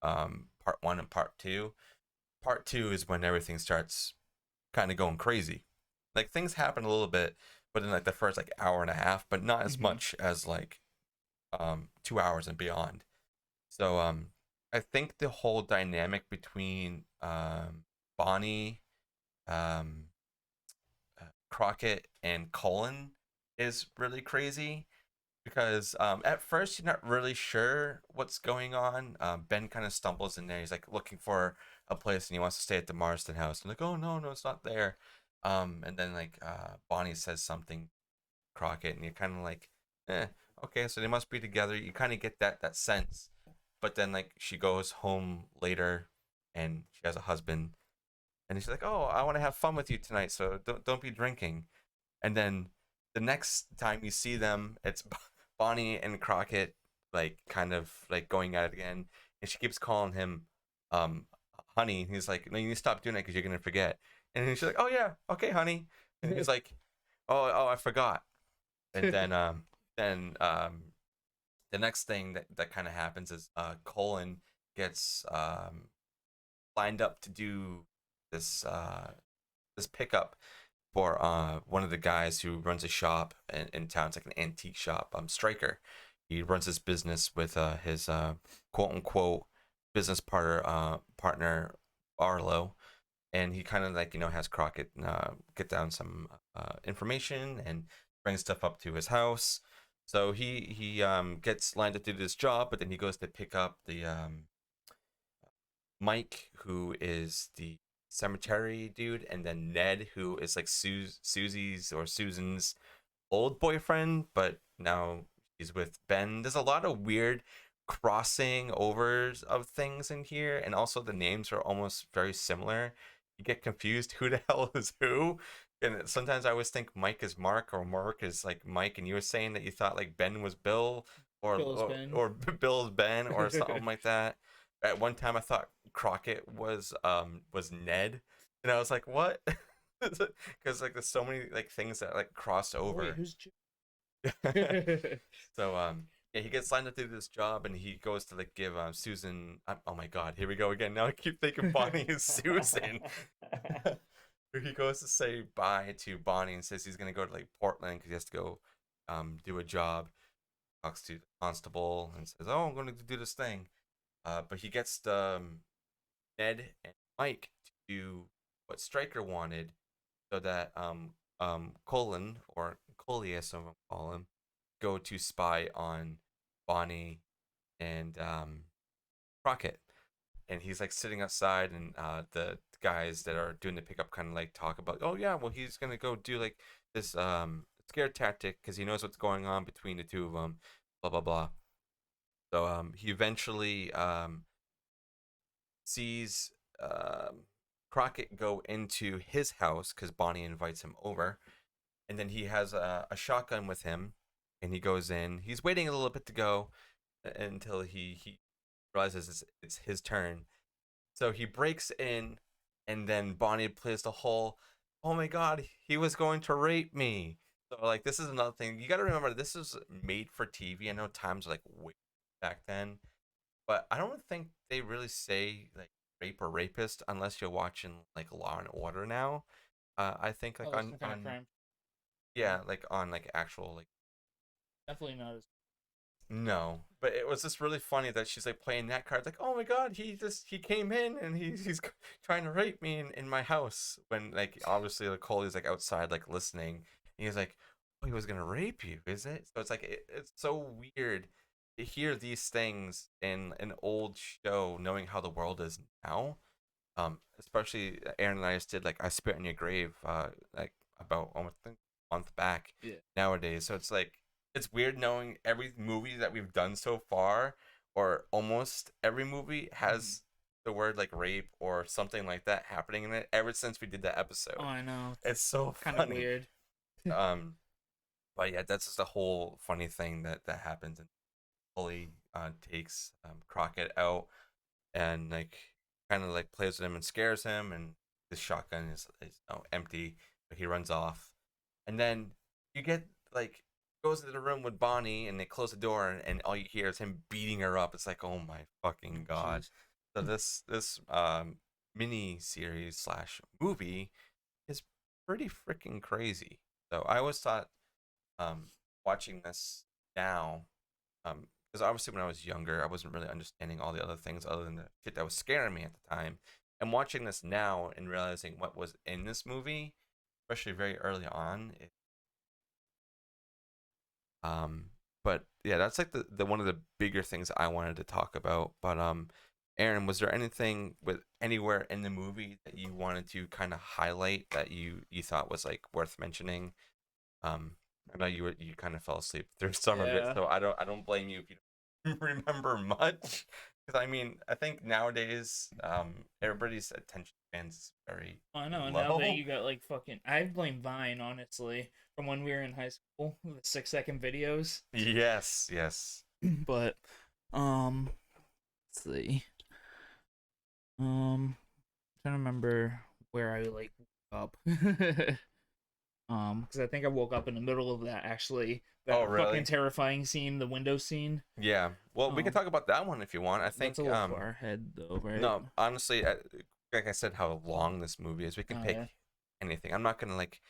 part one and part two is when everything starts kind of going crazy. Like things happen a little bit, but in like the first like hour and a half, but not as much as like 2 hours and beyond. So I think the whole dynamic between Bonnie, um, Crockett, and Cullen is really crazy because at first you're not really sure what's going on. Ben kind of stumbles in there. He's like looking for a place and he wants to stay at the Marsten house. I'm like, oh no, it's not there. And then like Bonnie says something, Crockett, and you're kind of like, okay, so they must be together. You kind of get that sense, but then like she goes home later and she has a husband, and she's like, oh, I want to have fun with you tonight, so don't be drinking. And then the next time you see them, it's Bonnie and Crockett like kind of like going at it again, and she keeps calling him um honey. And he's like, no, you need to stop doing that because you're gonna forget. And then she's like, oh yeah, okay, honey. And he's like, oh, I forgot. And then the next thing that kind of happens is Colin gets lined up to do this this pickup for one of the guys who runs a shop in town. It's like an antique shop. Striker. He runs his business with his quote unquote business partner Arlo, and he kind of like has Crockett get down some information and bring stuff up to his house. So he gets lined up to do this job, but then he goes to pick up the Mike, who is the cemetery dude, and then Ned, who is like Susie's or Susan's old boyfriend, but now he's with Ben. There's a lot of weird crossing overs of things in here, and also the names are almost very similar. You get confused who the hell is who. And sometimes I always think Mike is Mark or Mark is like Mike, and you were saying that you thought like Ben was Bill or Bill is Ben. or Bill's Ben or something like that. At one time I thought Crockett was Ned, and I was like, what? Because like there's so many like things that like cross Oh, wait, over. who's So yeah, he gets lined up to do this job, and he goes to like give Susan. Oh my God, here we go again. Now I keep thinking Bonnie is Susan. He goes to say bye to Bonnie and says he's gonna go to like Portland because he has to go do a job. Talks to the constable and says, "Oh, I'm going to do this thing." But he gets Ned and Mike to do what Stryker wanted, so that Colin, or Coley as some call him, go to spy on Bonnie and Crockett. And he's like sitting outside, and the guys that are doing the pickup kind of like talk about, oh yeah, well he's gonna go do like this scare tactic because he knows what's going on between the two of them, blah blah blah. So he eventually sees Crockett go into his house because Bonnie invites him over, and then he has a shotgun with him, and he goes in. He's waiting a little bit to go until he realizes it's his turn. So he breaks in, and then Bonnie plays the whole, "Oh my God, he was going to rape me." So like this is another thing you got to remember. This is made for TV. I know times are like way back then, but I don't think they really say like rape or rapist unless you're watching like Law and Order now. I think like Oh, some kind of crime. yeah, like on like actual like Definitely not as. no, but it was just really funny that she's like playing that card. Like, oh my God, he came in and he's trying to rape me in my house. When like obviously like Coley's like outside like listening, and he's like, oh, he was gonna rape you, is it? So it's like it's so weird to hear these things in an old show, knowing how the world is now. Especially Aaron and I just did like I Spit on Your Grave, like about almost a month back. Yeah. Nowadays, so it's like it's weird knowing every movie that we've done so far, or almost every movie has the word like rape or something like that happening in it ever since we did that episode. Oh, I know. It's so Kind of funny. weird. But yeah, that's just a whole funny thing that happens, and Polly takes Crockett out and like kind of like plays with him and scares him, and his shotgun is empty, but he runs off, and then you get like goes into the room with Bonnie, and they close the door, and all you hear is him beating her up. It's like, oh my fucking God. Jeez. So this mini series slash movie is pretty freaking crazy. So I always thought watching this now, because obviously when I was younger, I wasn't really understanding all the other things other than the shit that was scaring me at the time. And watching this now and realizing what was in this movie, especially very early on, but yeah, that's like the one of the bigger things I wanted to talk about. But Aaron, was there anything with anywhere in the movie that you wanted to kind of highlight that you thought was like worth mentioning? I know you kind of fell asleep through some of it, Yeah. so I don't blame you if you don't remember much. Because I mean, I think nowadays, everybody's attention spans is very I know. And low. now that you got like fucking, I blame Vine honestly from when we were in high school, the 6-second videos. Yes, yes. But, let's see. Trying to remember where I like woke up. Because I think I woke up in the middle of that actually. That Oh, really? fucking terrifying scene, the window scene. Yeah. Well, we can talk about that one if you want. I think That's a little far ahead though, right? no, honestly, like I said, how long this movie is, we can Oh, pick yeah. anything. I'm not gonna like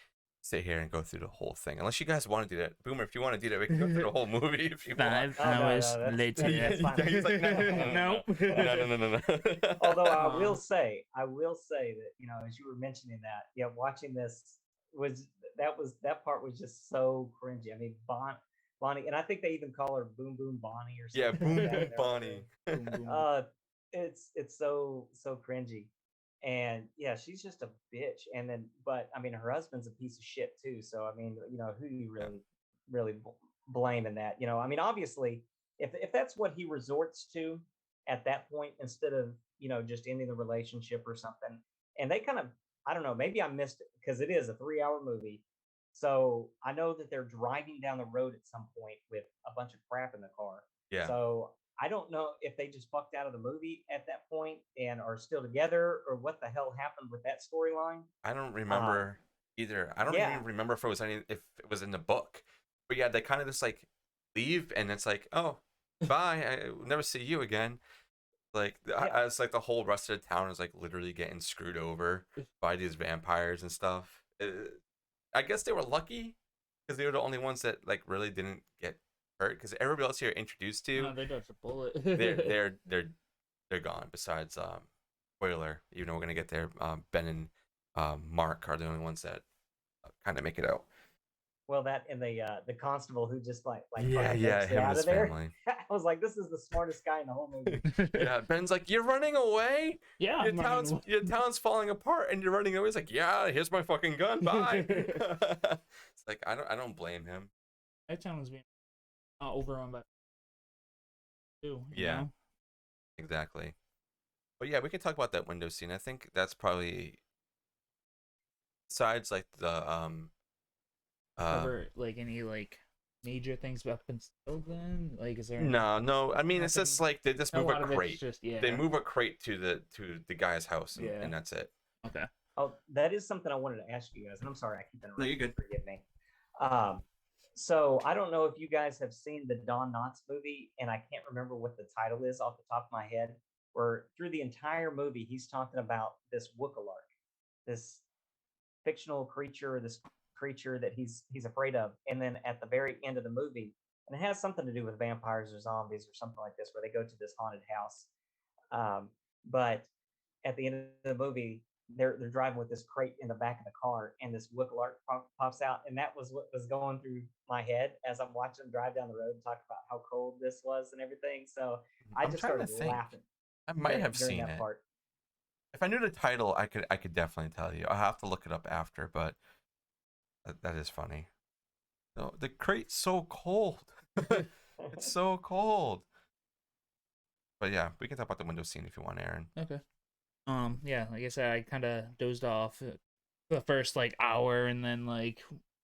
sit here and go through the whole thing unless you guys want to do that. Boomer, if you want to do that, we can go through the whole movie if you want. 5 Oh, no, no, hours that's- later. that's fine. He's like, no. Nope. No. Although I Um, will say that as you were mentioning that, yeah, watching this that part was just so cringy. I mean, Bonnie, and I think they even call her Boom Boom Bonnie or Yeah, something. Boom like that Boom in their Bonnie. Boom, boom. it's so cringy. And yeah, she's just a bitch. And then, but I mean, her husband's a piece of shit too. So I mean, who do you Yeah. really blame in that? I mean, obviously, if that's what he resorts to at that point, instead of just ending the relationship or something, and they kind of, I don't know, maybe I missed it because it is a 3 hour movie. So I know that they're driving down the road at some point with a bunch of crap in the car. Yeah. So I don't know if they just fucked out of the movie at that point and are still together, or what the hell happened with that storyline. I don't Um, remember either. I don't yeah, even remember if it was in the book. But yeah, they kind of just like leave, and it's like, oh, bye. I will never see you again. Like, yeah, it's like the whole rest of the town is like literally getting screwed over by these vampires and stuff. I guess they were lucky because they were the only ones that like really didn't get hurt. Because everybody else you're introduced to, No, they dodged a bullet. they're gone. Besides, spoiler, even though we're gonna get there, Ben and Mark are the only ones that kind of make it out. well, that and the constable who just like Yeah, fucking yeah, makes it him and out his of there. family. I was like, this is the smartest guy in the whole movie. Yeah, Ben's like, you're running away. Yeah, Your town's falling apart, and you're running away. He's like, yeah, here's my fucking gun. Bye. It's like I don't blame him. that town was being overrun by too. Yeah. Exactly. But yeah, we can talk about that window scene. I think that's probably besides like the Cover like any like major things up until then. Like, is there? no. I mean, it's just nothing- like they just a move a lot of it's crate. just yeah. They move a crate to the guy's house, and, Yeah. and that's it. Okay. Oh, that is something I wanted to ask you guys, and I'm sorry I keep interrupting. you're good. Forgive me. So I don't know if you guys have seen the Don Knotts movie, and I can't remember what the title is off the top of my head. Where through the entire movie, he's talking about this Wookalark, this fictional creature, this creature that he's afraid of, and then at the very end of the movie, and it has something to do with vampires or zombies or something like this, where they go to this haunted house. But at the end of the movie, they're driving with this crate in the back of the car, and this Wookalark pops out, and that was what was going through my head as I'm watching them drive down the road and talk about how cold this was and everything. So I I'm just trying to started think. laughing. I might have during seen that it. part. If I knew the title, I could definitely tell you. I'll have to look it up after, but that is funny. No, the crate's so cold. It's so cold. But yeah, we can talk about the window scene if you want, Aaron. Okay. Yeah, like I said, I kind of dozed off the first like hour, and then like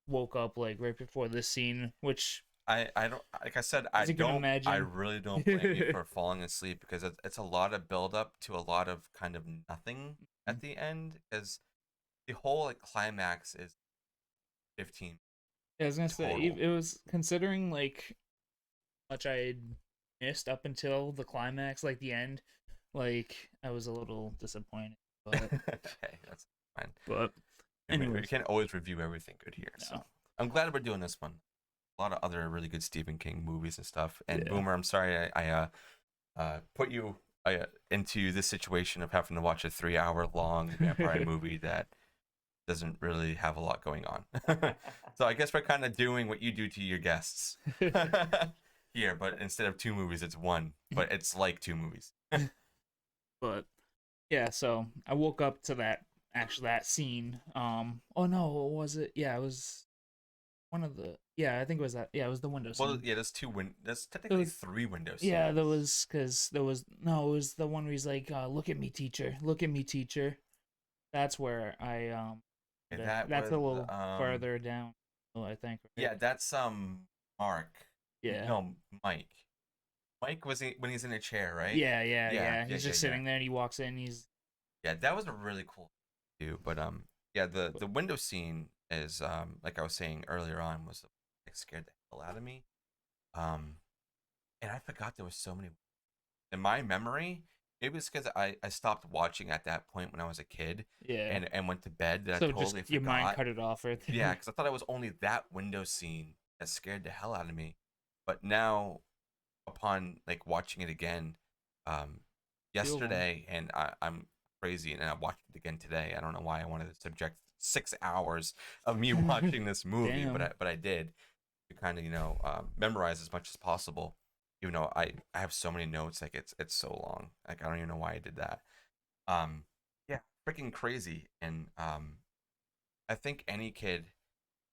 woke up like right before this scene, which I don't, like I said, as you can imagine, I really don't blame you for falling asleep, because it's a lot of build up to a lot of kind of nothing at the end, because the whole like climax is 15. Yeah, I was gonna say total. it was considering like how much I had missed up until the climax, like the end. Like I was a little disappointed, but Okay, that's fine. but We anyways, can't always review everything good here, so no. I'm glad we're doing this one. A lot of other really good Stephen King movies and stuff. And Yeah. Boomer, I'm sorry I put you into this situation of having to watch a 3 hour long vampire movie that doesn't really have a lot going on. So I guess we're kind of doing what you do to your guests here, but instead of 2 movies, it's 1. But it's like 2 movies. But yeah, so I woke up to that scene. Oh no, what was it? Yeah, it was one of the I think it was that. Yeah, it was the window scene. Well, yeah, there's 2 There's technically 3 windows. Yeah, there was because there was no. It was the one where he's like, "Look at me, teacher. Look at me, teacher." That's where I that's was, a little farther down. I think. Right? Yeah, that's Mark. Yeah. No, Mike. Mike was when he's in a chair, right? Yeah. He's just sitting there, and he walks in. Yeah, that was a really cool too. But yeah, the window scene is like I was saying earlier on, was like scared the hell out of me. And I forgot there was so many. In my memory, it was because I stopped watching at that point when I was a kid. Yeah. And went to bed. That So I totally just your forgot. mind cut it off right there. Yeah, because I thought it was only that window scene that scared the hell out of me. But now, upon like watching it again, yesterday, and I'm crazy, and I watched it again today. I don't know why I wanted to subject 6 hours of me watching this movie, Damn. but I did, to kind of memorize as much as possible. even though I have so many notes, like it's so long. Like I don't even know why I did that. Yeah, freaking crazy. And I think any kid,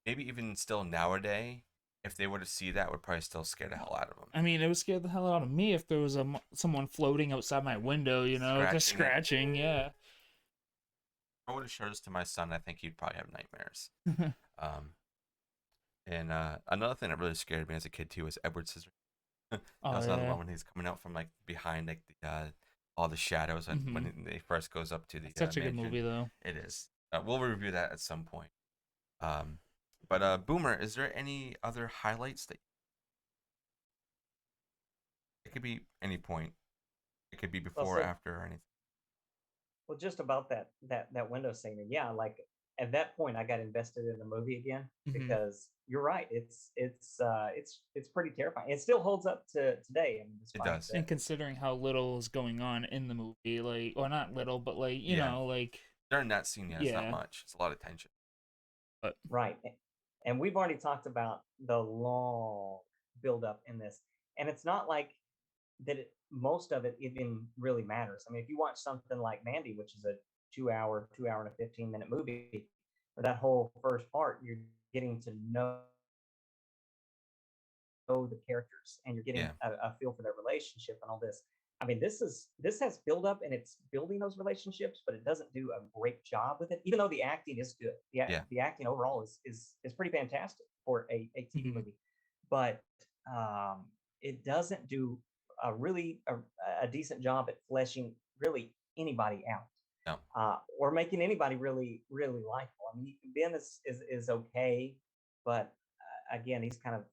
maybe even still nowadays, if they were to see that, would probably still scare the hell out of them. I mean, it would scare the hell out of me if there was someone floating outside my window, just Scratching it. scratching. Yeah. If I would have showed this to my son, I think he'd probably have nightmares. Um, and another thing that really scared me as a kid too was Edward Scissorhands. That Oh was another yeah. one when he's coming out from like behind like the all the shadows and when he first goes up to the Such a good mansion. movie though. It is. We'll review that at some point. Um, but Boomer, is there any other highlights that it could be any point? It could be Well, before, so after, or anything. well, just about that window scene, and yeah, like at that point, I got invested in the movie again Hmm. because you're right. It's pretty terrifying. It still holds up to today. I mean, It despite does. And the considering how little is going on in the movie, like, or not little, but like, Yeah. like, During that scene, yeah, it's not yeah. much. It's a lot of tension. But right, and we've already talked about the long build up in this, and it's not like most of it even really matters. I mean, if you watch something like Mandy, which is a 2 hour and a 15-minute movie, for that whole first part, you're getting to know the characters and you're getting Yeah. a feel for their relationship and all this. I mean, this has build up and it's building those relationships, but it doesn't do a great job with it. Even though the acting is good, Yeah. the acting overall is pretty fantastic for a TV Mhm. movie, but it doesn't do a decent job at fleshing really anybody out No. or making anybody really likable. I mean, Ben is okay, but again, he's kind of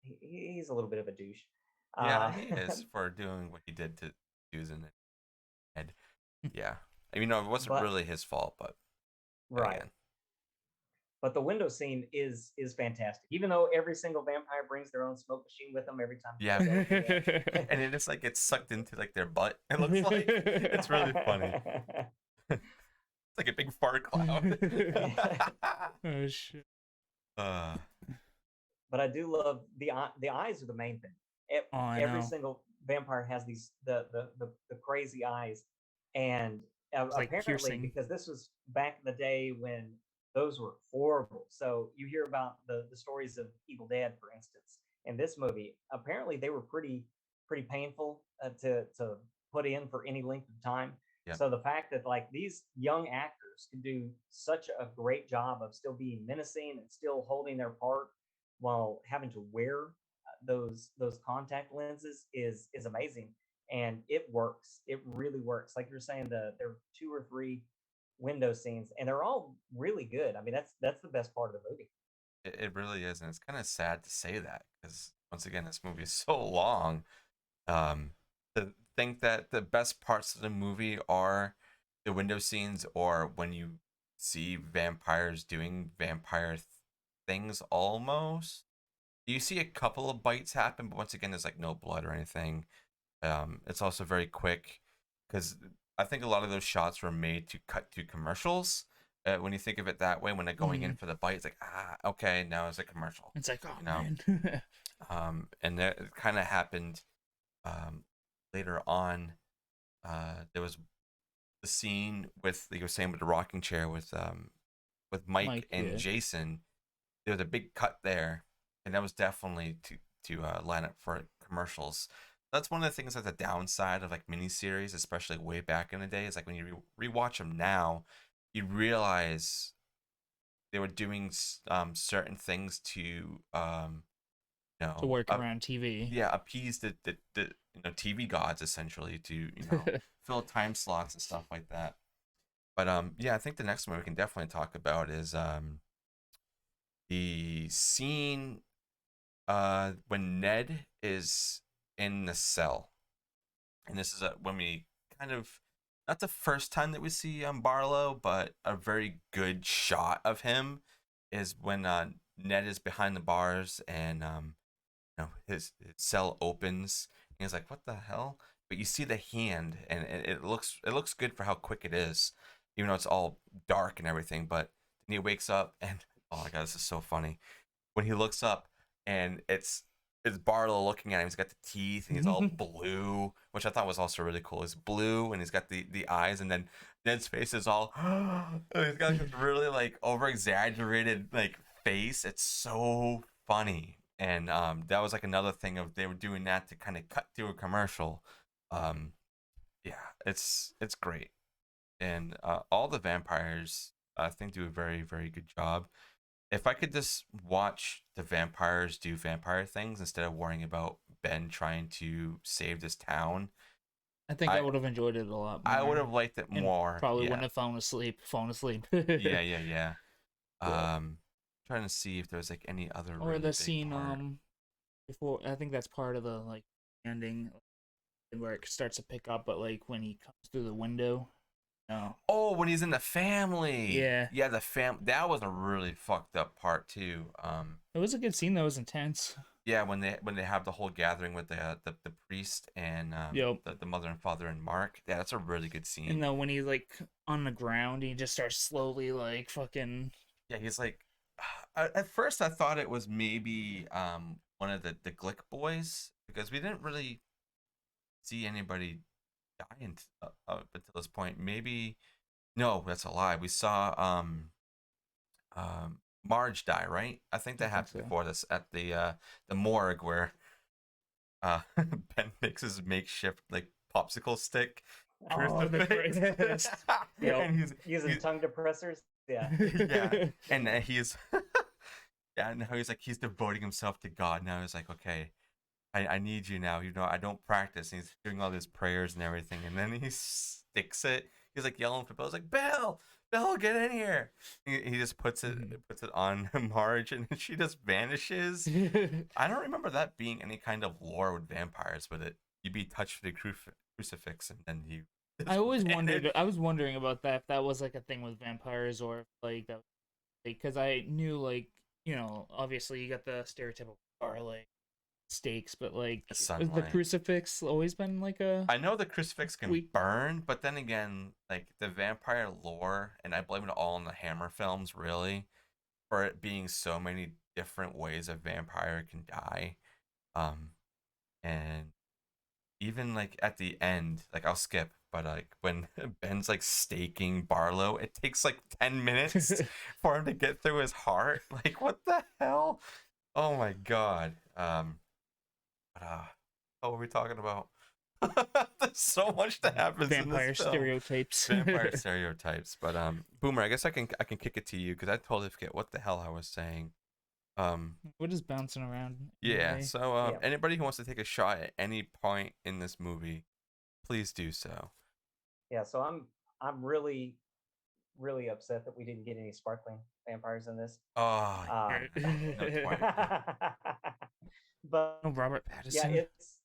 he's a little bit of a douche. Yeah, Uh, he is for doing what he did to Susan and Ed. Yeah. I mean, no, it wasn't but really his fault, but right, again. but the window scene is fantastic. Even though every single vampire brings their own smoke machine with them every time Yeah. they go in. And it just like gets sucked into like their butt. It looks like it's really funny. It's like a big fart cloud. Oh shit. uh, But I do love the eyes are the main thing. Oh, I Every know. single vampire has these the crazy eyes, and It's like apparently piercing. because this was back in the day when those were horrible. So you hear about the stories of Evil Dead, for instance, in this movie. Apparently they were pretty painful to put in for any length of time. yeah. So the fact that like these young actors can do such a great job of still being menacing and still holding their part while having to wear those contact lenses is amazing, and it works. It really works. Like you're saying, there are two or three window scenes, and they're all really good. I mean, that's the best part of the movie. It really is, and it's kind of sad to say that because once again, this movie is so long. Um, to think that the best parts of the movie are the window scenes, or when you see vampires doing vampire things, almost. You see a couple of bites happen, but once again, there's like no blood or anything. It's also very quick because I think a lot of those shots were made to cut to commercials. When you think of it that way, when they're going in for the bite, it's like okay, now it's a commercial. It's like, oh You know, man. and that it kind of happened um, later on. There was the scene with like you were saying with the rocking chair with Mike Mike, and yeah. Jason. There was a big cut there, and that was definitely to line up for commercials. That's one of the things that's a downside of like miniseries, especially way back in the day. Is like when you rewatch them now, you realize they were doing certain things to To work around TV. yeah, appease the TV gods essentially to fill time slots and stuff like that. But yeah, I think the next one we can definitely talk about is the scene when Ned is in the cell, and this is when we kind of not the first time that we see Barlow, but a very good shot of him is when Ned is behind the bars and his cell opens and he's like, "What the hell?" But you see the hand, and it looks good for how quick it is, even though it's all dark and everything. But then he wakes up, and oh my god, this is so funny when he looks up and it's it's Barlow looking at him. He's got the teeth and he's all blue, which I thought was also really cool. He's blue and he's got the eyes, and then Ned's face is all. He's got this really like over exaggerated like face. It's so funny, and that was like another thing of they were doing that to kind of cut through a commercial. Yeah, it's great, and all the vampires I think do a very very good job. If I could just watch the vampires do vampire things instead of worrying about Ben trying to save this town, I think I would have enjoyed it a lot more. I would have liked it and more. Probably yeah. wouldn't have fallen asleep. Yeah. Trying to see if there's like any other Or really the big scene part. before, I think that's part of the like ending where it starts to pick up, but like when he comes through the window. No. Oh, when he's in the family. Yeah. Yeah, that was a really fucked up part too. It was a good scene that was intense. Yeah, when they have the whole gathering with the priest and the mother and father and Mark. Yeah, that's a really good scene. And then when he's like on the ground, he just starts slowly like fucking. Yeah, he's like. At first, I thought it was maybe one of the Glick boys because we didn't really see anybody die up until this point. Maybe no, that's a lie. We saw Marge die, right? I think that happened before this at the morgue where Ben makes his makeshift like popsicle stick. Oh, the greatest. And he's using tongue depressors. Yeah. Yeah. And he's yeah, now he's devoting himself to God. Now he's like, okay, I need you now. You know, I don't practice. And he's doing all these prayers and everything. And then he sticks it. He's like yelling for Bill. He's like, Bill, get in here. He just puts it on Marge, and she just vanishes. I don't remember that being any kind of lore with vampires. With it, you'd be touched with a crucifix, and then you. I always wondered. I was wondering about that. If that was like a thing with vampires, or if, like that, because I knew like obviously you got the stereotypical like stakes, but like has the crucifix always been like a. I know the crucifix can burn, but then again, like the vampire lore, and I blame it all on the Hammer films, really, for it being so many different ways a vampire can die, and even like at the end, like I'll skip, but like when Ben's like staking Barlow, it takes like 10 minutes for him to get through his heart. Like what the hell? Oh my god. What were we talking about? There's so much that happens. Vampire stereotypes. Vampire stereotypes. But Boomer, I guess I can kick it to you because I totally forget what the hell I was saying. We're just bouncing around. Yeah. So anybody who wants to take a shot at any point in this movie, please do so. Yeah. So I'm really upset that we didn't get any sparkling vampires in this. Oh. But Robert Pattinson. Yeah, it's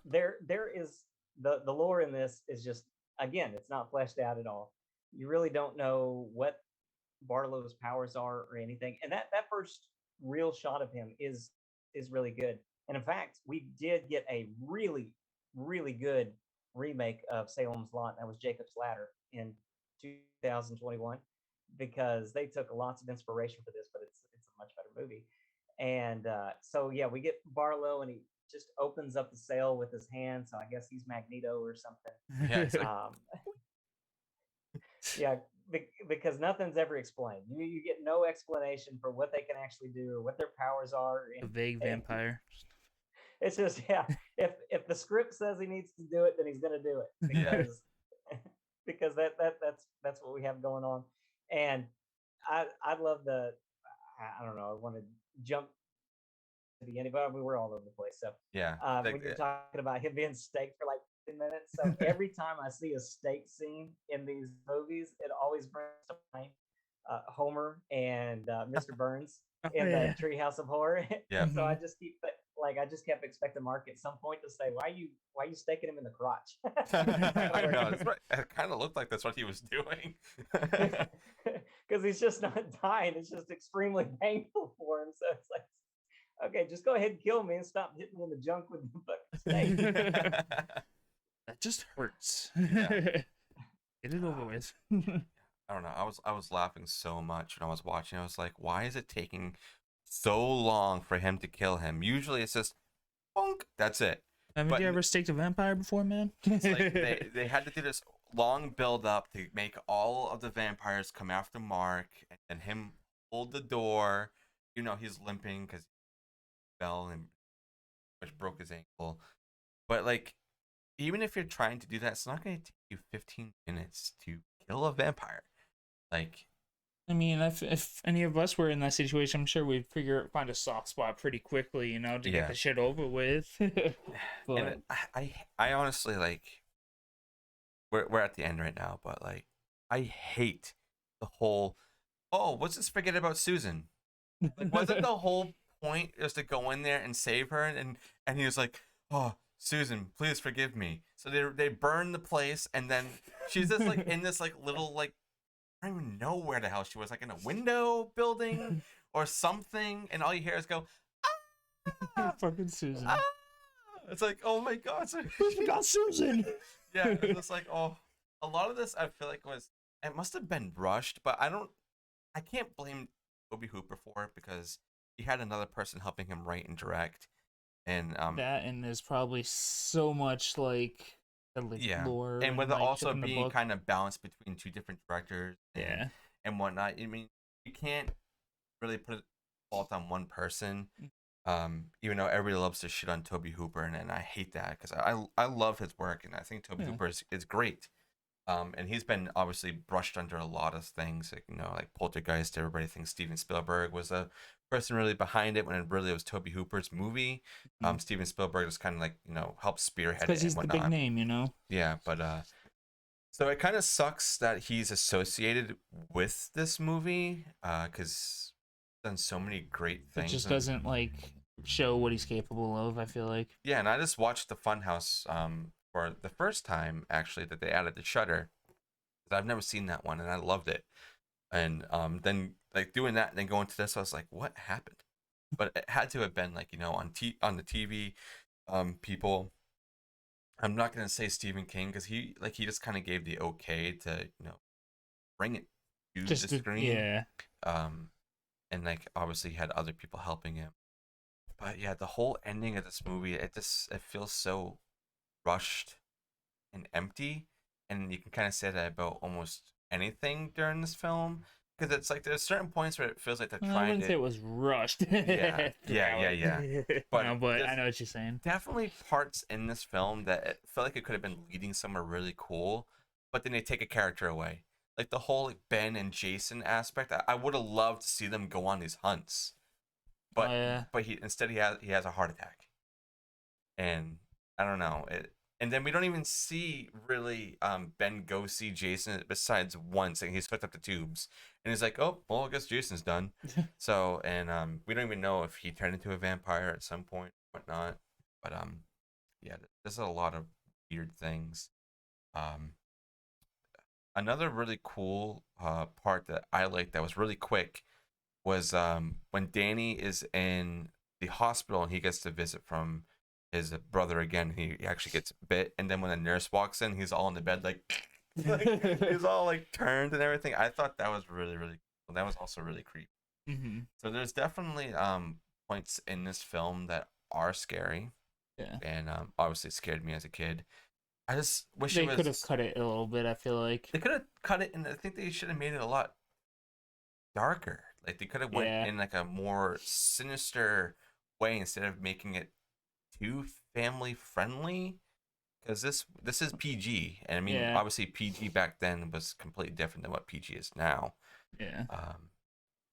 there is the lore in this is just, again, it's not fleshed out at all. You really don't know what Barlow's powers are or anything. And that first real shot of him is really good. And in fact, we did get a really, really good remake of Salem's Lot. That was Jacob's Ladder in 2021, because they took lots of inspiration for this, but it's a much better movie. And so yeah, we get Barlow, and he just opens up the sail with his hand. So I guess he's Magneto or something. Yeah. Yeah, because nothing's ever explained. You get no explanation for what they can actually do or what their powers are. A vague vampire. It's just, yeah. If the script says he needs to do it, then he's gonna do it, because because that's what we have going on. And I love I don't know. I want to jump to the end, but we're all over the place. So yeah, when you're talking about him being staked for like 10 minutes, so every time I see a stake scene in these movies, it always brings to mind Homer and Mr. Burns in the Treehouse of Horror. Yeah. So I just kept expecting Mark at some point to say, "Why are you staking him in the crotch?" I know. It kind of looked like that's what he was doing. Because he's just not dying. It's just extremely painful for him. So it's like, okay, just go ahead and kill me and stop hitting me in the junk with the fucking snake. That just hurts. Yeah. Get it over with. I don't know. I was laughing so much when I was watching. I was like, why is it taking so long for him to kill him? Usually it's just bonk. That's it. Haven't But you ever staked a vampire before, man? it's like they had to do this long build up to make all of the vampires come after Mark and him hold the door. You know, he's limping because he fell and which broke his ankle. But like, even if you're trying to do that, it's not going to take you 15 minutes to kill a vampire. Like, I mean, if any of us were in that situation, I'm sure we'd find a soft spot pretty quickly, you know, to get yeah. the shit over with. But And I honestly like, we're at the end right now, but like, I hate the whole, oh, let's just forget about Susan. Like, wasn't the whole point is to go in there and save her? And he was like, oh, Susan, please forgive me. So they burn the place, and then she's just like in this like little like, I don't even know where the hell she was, like in a window building or something, and all you hear is go, ah, fucking Susan. ah. It's like, oh my god, We got Susan. yeah, it's just like, oh, a lot of this I feel like it must have been rushed, but I can't blame Toby Hooper for it because he had another person helping him write and direct, and that, and there's probably so much like yeah, lore and with it like, also shit in the being book. kind of balanced between two different directors, Yeah. and whatnot. I mean, you can't really put fault on one person. Even though everybody loves to shit on Toby Hooper, and I hate that because I love his work, and I think Toby Hooper is great. And he's been obviously brushed under a lot of things, like, you know, like Poltergeist. Everybody thinks Steven Spielberg was a person really behind it when it really was Toby Hooper's movie. Steven Spielberg just kind of like, you know, helped spearhead it Because he's and the whatnot. big name, you know. Yeah, but so it kind of sucks that he's associated with this movie, because he's done so many great It things. just And, doesn't like show what he's capable of, I feel like. yeah, and I just watched the Funhouse for the first time actually that they added to Shudder. I've never seen that one, and I loved it. And then like doing that and then going to this, I was like, what happened? But it had to have been like, you know, on the TV, people. I'm not gonna say Stephen King because he just kind of gave the okay to, you know, bring it to the screen. Yeah. And like obviously he had other people helping him. But yeah, the whole ending of this movie, it feels so rushed and empty, and you can kind of say that about almost anything during this film because it's like there's certain points where it feels like they're I trying wouldn't to. say it was rushed. Yeah. But no, but I know what you're saying. Definitely parts in this film that it felt like it could have been leading somewhere really cool, but then they take a character away. Like the whole like, Ben and Jason aspect, I would have loved to see them go on these hunts, but he instead he has a heart attack, and I don't know it. And then we don't even see really Ben go see Jason besides once, and he's hooked up the tubes, and he's like, oh well, I guess Jason's done. So and we don't even know if he turned into a vampire at some point, or whatnot. But yeah, there's a lot of weird things. Another really cool part that I liked that was really quick was when Danny is in the hospital and he gets to visit from his brother again. He actually gets bit, and then when the nurse walks in, he's all in the bed like, he's all like turned and everything. I thought that was really really cool. That was also really creepy. Mm-hmm. So there's definitely points in this film that are scary. Yeah. And obviously scared me as a kid. I just wish they could have cut it a little bit. I feel like they could have cut it, and I think they should have made it a lot darker. Like they could have went in like a more sinister way instead of making it too family friendly. Because this is PG, and I mean obviously PG back then was completely different than what PG is now. Yeah.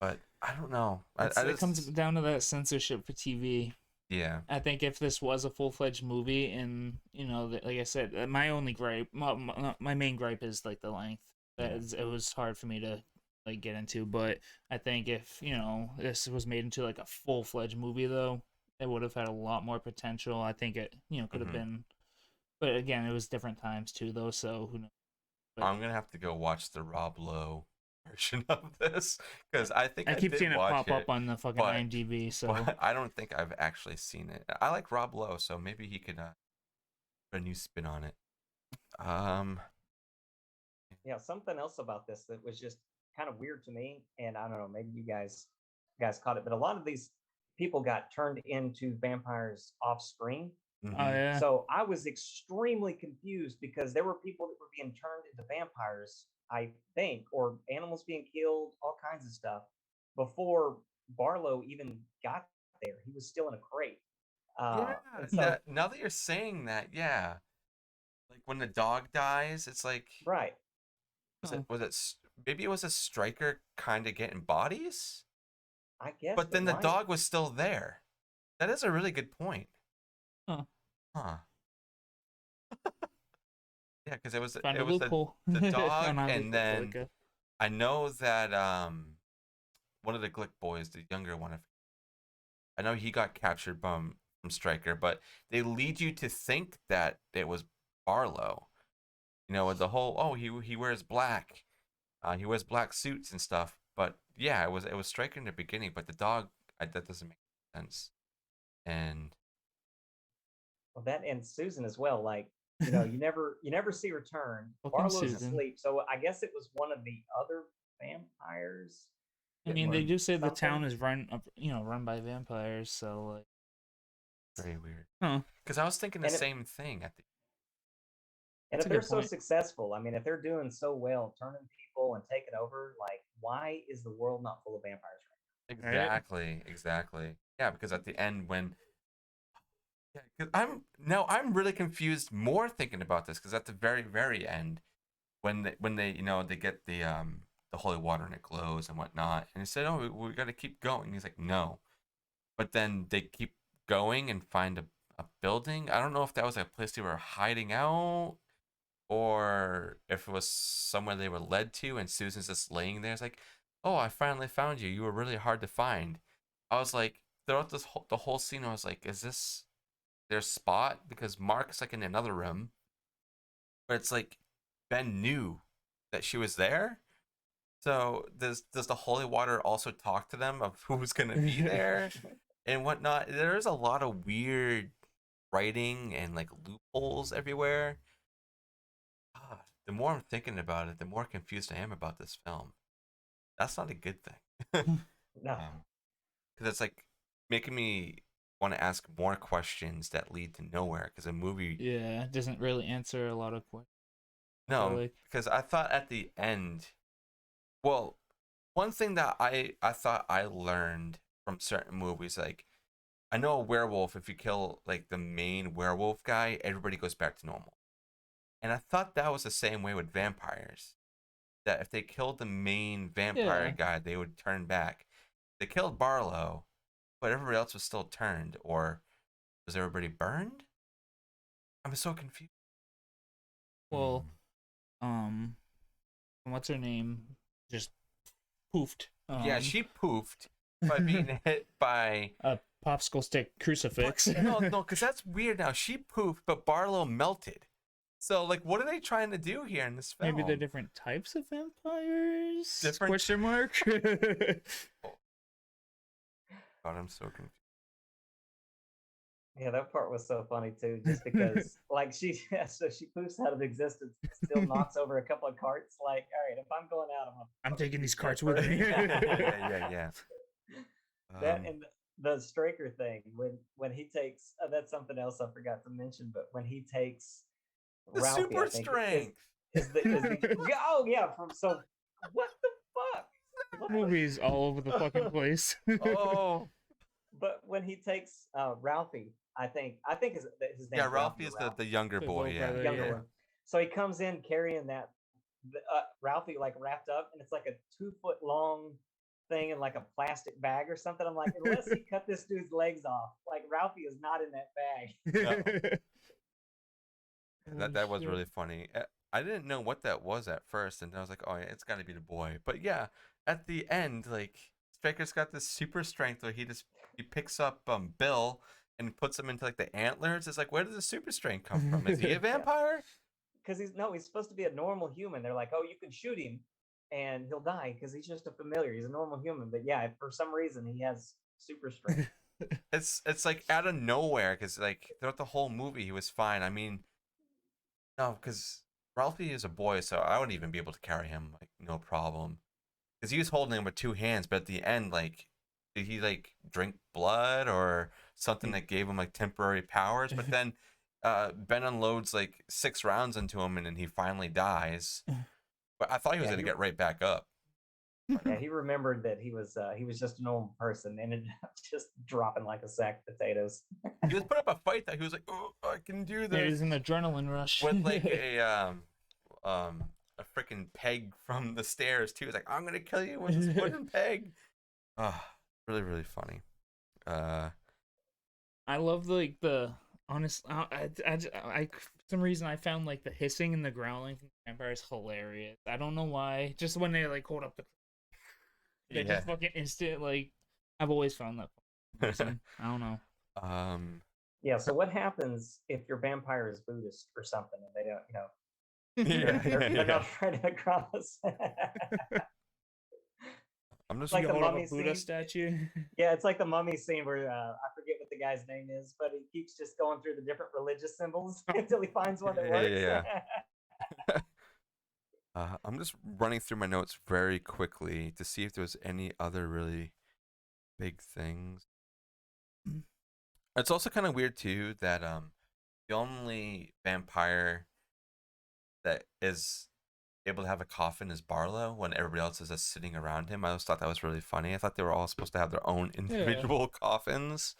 But I don't know. It comes down to that censorship for TV. Yeah. I think if this was a full-fledged movie, and you know, like I said, my only gripe, my main gripe is like the length. It was hard for me to like get into, but I think if you know this was made into like a full-fledged movie, though, it would have had a lot more potential. I think it could have been, but again, it was different times too, though. So who knows? But I'm gonna have to go watch the Rob Lowe version of this because I think I keep did seeing it watch pop up on the fucking IMDb. So but I don't think I've actually seen it. I like Rob Lowe, so maybe he could put a new spin on it. Yeah, something else about this that was just kind of weird to me, and I don't know, maybe you guys caught it, but a lot of these people got turned into vampires off screen. Oh Mhm. yeah. So I was extremely confused because there were people that were being turned into vampires, I think, or animals being killed, all kinds of stuff, before Barlow even got there. He was still in a crate. Yeah, And so, that now that you're saying that, yeah. Like when the dog dies, it's like right, Oh, maybe it was a striker kind of getting bodies, I guess, but but then the why? dog was still there. That is a really good point. huh. Huh. Yeah, because Found it a was loophole. the Oh, dog, not a and loophole, but like then I know that one of the Glick boys, the younger one, I know he got captured from Stryker, but they lead you to think that it was Barlow. You know, with the whole he wears black, he wears black suits and stuff. But yeah, it was Stryker in the beginning, but the dog that doesn't make sense. And Well, that and Susan as well. Like, you never see her turn. fucking Barlow's Susan. asleep, so I guess it was one of the other vampires I that mean, they did do say the town something. is run by vampires, so like, very weird. huh? Because I was thinking the And it, same thing at the and That's if a they're good so point. successful, I mean, if they're doing so well, turning people and taking over, like, why is the world not full of vampires Right? exactly. Yeah, because at the end when yeah, because I'm really confused more thinking about this because at the very end when they they get the holy water and it glows and whatnot and he said we got to keep going. He's like no, but then they keep going and find a building. I don't know if that was a place they were hiding out or if it was somewhere they were led to and Susan's just laying there. It's like, oh, I finally found you. You were really hard to find. I was like, throughout the whole scene, I was like, is this their spot? Because Mark's like in another room, but it's like Ben knew that she was there. So does the holy water also talk to them of who's gonna be there and whatnot? There is a lot of weird writing and like loopholes everywhere. The more I'm thinking about it, the more confused I am about this film. That's not a good thing. no. Because it's like making me want to ask more questions that lead to nowhere. Because a movie, Yeah, it doesn't really answer a lot of questions. I feel no, like. because I thought at the end, well, one thing that I thought I learned from certain movies, like I know a werewolf, if you kill like the main werewolf guy, everybody goes back to normal. And I thought that was the same way with vampires. That if they killed the main vampire Yeah. guy, they would turn back. They killed Barlow, but everybody else was still turned, or was everybody burned? I'm so confused. Well, um, what's her name? Just poofed. Yeah, she poofed by being hit by. A popsicle stick crucifix. But, no, because that's weird now. She poofed, but Barlow melted. So, like, what are they trying to do here in this film? Maybe they're different types of vampires? Different- Question mark? God, I'm so confused. Yeah, that part was so funny too, just because like so she poofs out of existence, still knocks over a couple of carts. Like, all right, if I'm going out, I'm taking these that carts with me. Yeah. That and the Straker thing when he takes that's something else I forgot to mention, but when he takes The Ralphie, super I think strength. is the oh yeah from so what the fuck. What the- Movies all over the fucking place. Oh, But when he takes Ralphie, I think his name yeah. is Ralphie is Ralph, the younger The boy. little Yeah, brother, younger yeah. one. So he comes in carrying that Ralphie like wrapped up, and it's like a 2 foot long thing in like a plastic bag or something. I'm like, unless he cut this dude's legs off, like Ralphie is not in that bag. That was shit. really funny. I didn't know what that was at first, and I was like, oh, yeah, it's got to be the boy. But yeah, at the end, like Striker's got this super strength where he picks up Bill and puts him into like the antlers. It's like, where does the super strength come from? Is he a vampire? Because he's supposed to be a normal human. They're like, oh, you can shoot him and he'll die because he's just a familiar. He's a normal human. But yeah, for some reason he has super strength. It's like out of nowhere because like throughout the whole movie he was fine. I mean, no, because Ralphie is a boy, so I would even be able to carry him like no problem. Because he was holding him with two hands, but at the end, like did he like drink blood or something that gave him like temporary powers? But then Ben unloads like 6 rounds into him and then he finally dies. But I thought he was Yeah, gonna get right back up. yeah, he remembered that he was just a normal person, and ended up just dropping like a sack of potatoes. He was put up a fight that he was like, oh, I can do It this was an adrenaline rush. with like a freaking peg from the stairs too. He's like, I'm gonna kill you with this wooden peg. Oh, really, really funny. I love like the honest. For some reason I found like the hissing and the growling from the vampires hilarious. I don't know why. Just when they like hold up the, they Yeah. just fucking instant like. I've always found that reason. I don't know. Yeah. So what happens if your vampire is Buddhist or something, and they don't, they're not trying to cross? I'm just like the hold up mummy a Buddha scene. statue. Yeah, it's like the mummy scene where I forget what the guy's name is, but he keeps just going through the different religious symbols until he finds one that works. Yeah. I'm just running through my notes very quickly to see if there's any other really big things. It's also kind of weird too that the only vampire that is able to have a coffin is Barlow when everybody else is just sitting around him. I always thought that was really funny. I thought they were all supposed to have their own individual coffins.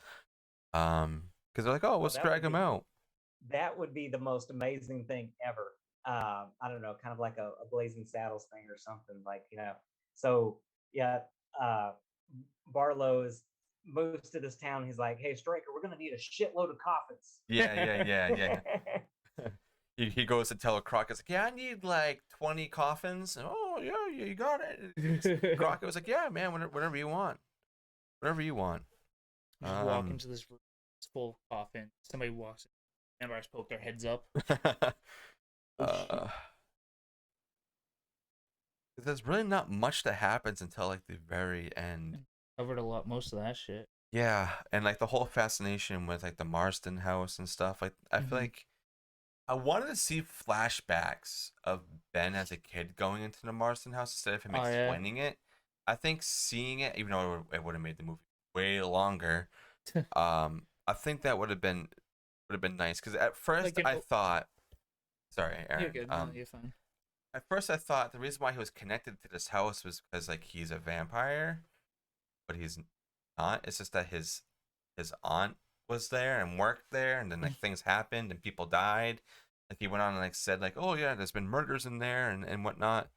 Because they're like, oh, let's drag him out. That would be the most amazing thing ever. I don't know, kind of like a Blazing Saddles thing or something, like, So yeah, Barlow is moves to this town. He's like, hey, Striker, we're gonna need a shitload of coffins. Yeah. He goes to tell Crockett, like, yeah, I need like 20 coffins. Oh yeah, you got it. Crockett was like, yeah, man, whatever you want, whatever you want. Just walk into this room, it's full of coffin. Somebody walks in, vampires poke their heads up. There's really not much that happens until like the very end. Covered most of that shit. Yeah, and like the whole fascination with like the Marsten house and stuff. Like I feel like I wanted to see flashbacks of Ben as a kid going into the Marsten house instead of him explaining it. I think seeing it, even though it would have made the movie way longer, I think that would have been nice because at first I thought, sorry, Aaron, you're good. No, you're fine. At first I thought the reason why he was connected to this house was because like he's a vampire, but he's not. It's just that his aunt was there and worked there, and then like things happened and people died. Like he went on and like said like, oh yeah, there's been murders in there and whatnot.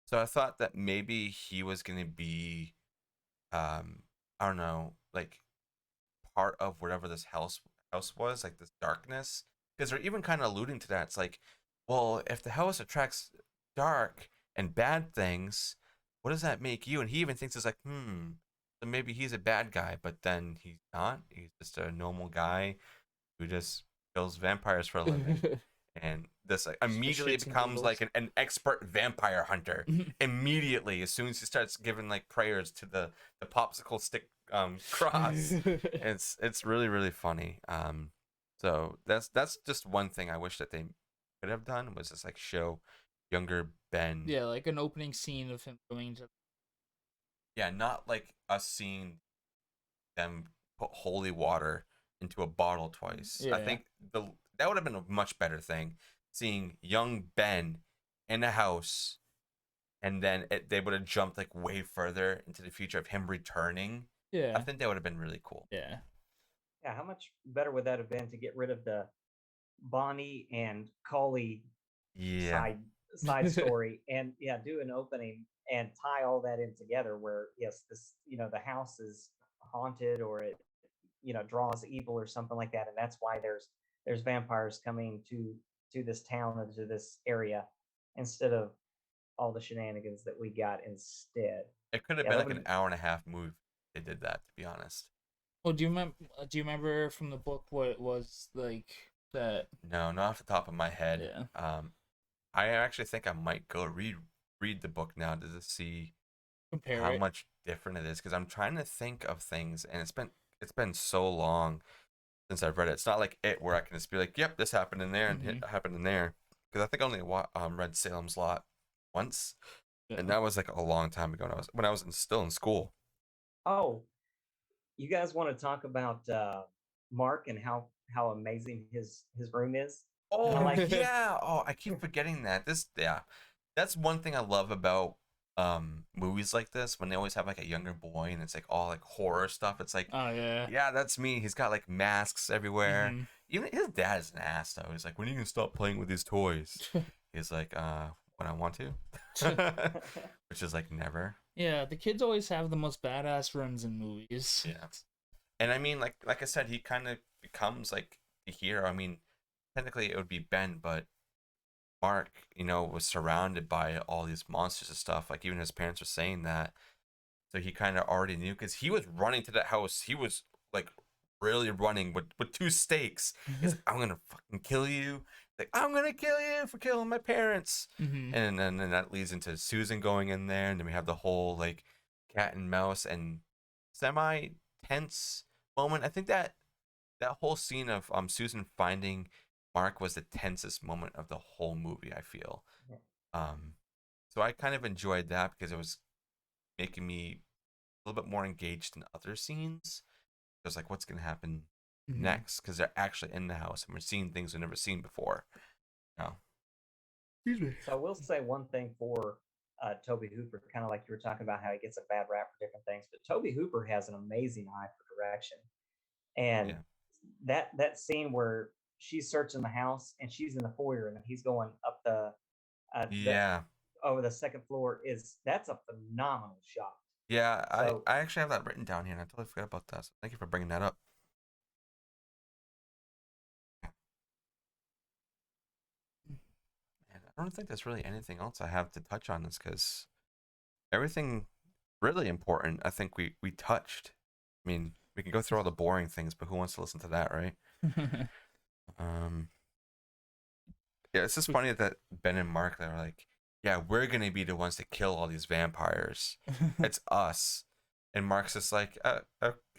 So I thought that maybe he was gonna be, I don't know, like part of whatever this house was, like this darkness, because they're even kind of alluding to that. It's like, well, if the house attracts dark and bad things, what does that make you? And he even thinks it's like, so maybe he's a bad guy, but then he's not. He's just a normal guy who just kills vampires for a living. And this like immediately becomes like an expert vampire hunter. Immediately, as soon as he starts giving like prayers to the popsicle stick cross. It's really, really funny. So that's just one thing I wish that they could have done, was just like show younger Ben. Yeah, like an opening scene of him going to. Yeah, not like us seeing them put holy water into a bottle twice. Yeah. I think that would have been a much better thing, seeing young Ben in a house, and then they would have jumped like way further into the future of him returning. Yeah, I think that would have been really cool. Yeah. Yeah, how much better would that have been to get rid of the Bonnie and Collie side story, and do an opening and tie all that in together, where yes, this the house is haunted, or it draws evil or something like that, and that's why there's vampires coming to this town or to this area, instead of all the shenanigans that we got instead. It could have been like an hour and a half movie. They did that, to be honest. Well, do you remember from the book what it was like that? No, not off the top of my head. Yeah. I actually think I might go read the book now to see how much different it is, because I'm trying to think of things, and it's been so long since I've read it. It's not like it where I can just be like, yep, this happened in there and it happened in there, because I think I only read Salem's Lot once, and that was like a long time ago. When I was still in school. Oh, you guys want to talk about Mark and how amazing his room is? I Oh like. yeah. Oh, I keep forgetting that. Yeah. That's one thing I love about movies like this when they always have like a younger boy and it's like all like horror stuff. It's like, Oh yeah. yeah, that's me. He's got like masks everywhere. Mhm. Even his dad is an ass though. He's like, when are you gonna stop playing with these toys? He's like, when I want to. Which is like never. Yeah, the kids always have the most badass rooms in movies. Yeah. And I mean, like I said, he kind of becomes like the hero. I mean, technically it would be Ben, but Mark, was surrounded by all these monsters and stuff. Like even his parents were saying that, so he kind of already knew because he was running to that house. He was like really running with two stakes. He's like, I'm gonna fucking kill you. Like I'm gonna kill you for killing my parents. Mhm. And then that leads into Susan going in there, and then we have the whole like cat and mouse and semi tense moment. I think that whole scene of Susan finding Mark was the tensest moment of the whole movie, I feel. Um, so I kind of enjoyed that because it was making me a little bit more engaged in other scenes. It was like, what's gonna happen next? Because they're actually in the house and we're seeing things we've never seen before. No. Excuse me. So I will say one thing for Toby Hooper, kind of like you were talking about how he gets a bad rap for different things, but Toby Hooper has an amazing eye for direction. And Yeah. that scene where she's searching the house and she's in the foyer and he's going up the Yeah. over the second floor that's a phenomenal shot. Yeah, So I actually have that written down here and I totally forgot about that. So thank you for bringing that up. And I don't think there's really anything else I have to touch on this because everything really important I think we touched. I mean, we can go through all the boring things, but who wants to listen to that, right? Um, yeah, it's just funny that Ben and Mark they're like, yeah, we're gonna be the ones to kill all these vampires. It's us. And Mark's just like,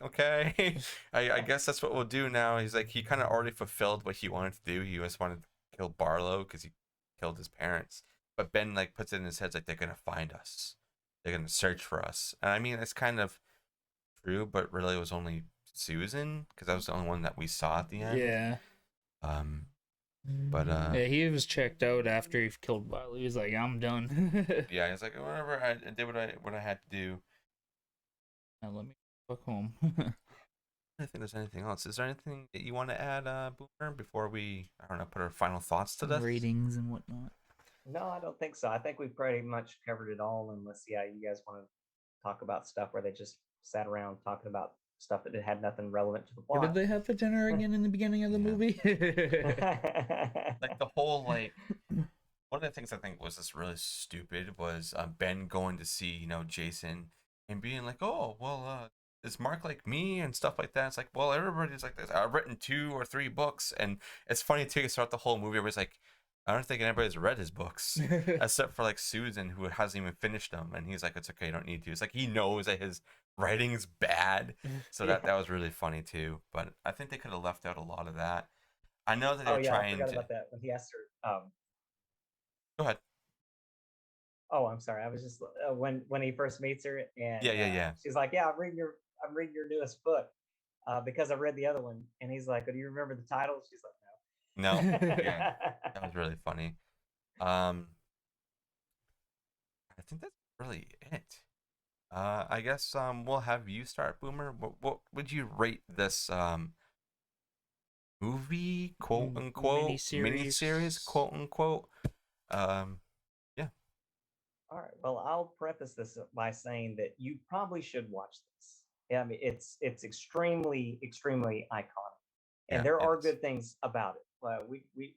okay, I guess that's what we'll do now. He's like, he kind of already fulfilled what he wanted to do. He just wanted to kill Barlow because he killed his parents. But Ben like puts it in his head like they're gonna find us, they're gonna search for us. And I mean, it's kind of true, but really it was only Susan because that was the only one that we saw at the end. Yeah. Um, but Yeah, he was checked out after he killed Barley. He was like, I'm done. yeah, he's like, whatever, I did what I had to do. Now let me fuck home. I don't think there's anything else. Is there anything that you want to add, Boomer, before we, I don't know, put our final thoughts to this? Ratings and whatnot. no, I don't think so. I think we pretty much covered it all. Unless, yeah, you guys want to talk about stuff where they just sat around talking about stuff that had nothing relevant to the What plot. did they have for dinner again in the beginning of the movie? Like the whole like one of the things I think was just really stupid was Ben going to see Jason and being like, oh well, is Mark like me and stuff like that. It's like, well, everybody's like this. I've written 2 or 3 books, and it's funny too. Throughout the whole movie, everybody's like, I don't think anybody's read his books except for like Susan, who hasn't even finished them, and he's like, it's okay, you don't need to. It's like he knows that his writing's bad, so that was really funny too. But I think they could have left out a lot of that. I know that Oh they're yeah, I trying forgot to. about that when he asked her. Go ahead. Oh, I'm sorry. I was just when he first meets her and Yeah. she's like, "Yeah, I'm reading your newest book because I read the other one." And he's like, "Do you remember the title?" She's like, No. "No." Yeah, that was really funny. I think that's really it. I guess we'll have you start, Boomer. What would you rate this movie, quote unquote, miniseries, quote unquote? Um, yeah. All right. Well, I'll preface this by saying that you probably should watch this. Yeah, I mean, it's extremely iconic, and Yeah, there it are is. good things about it.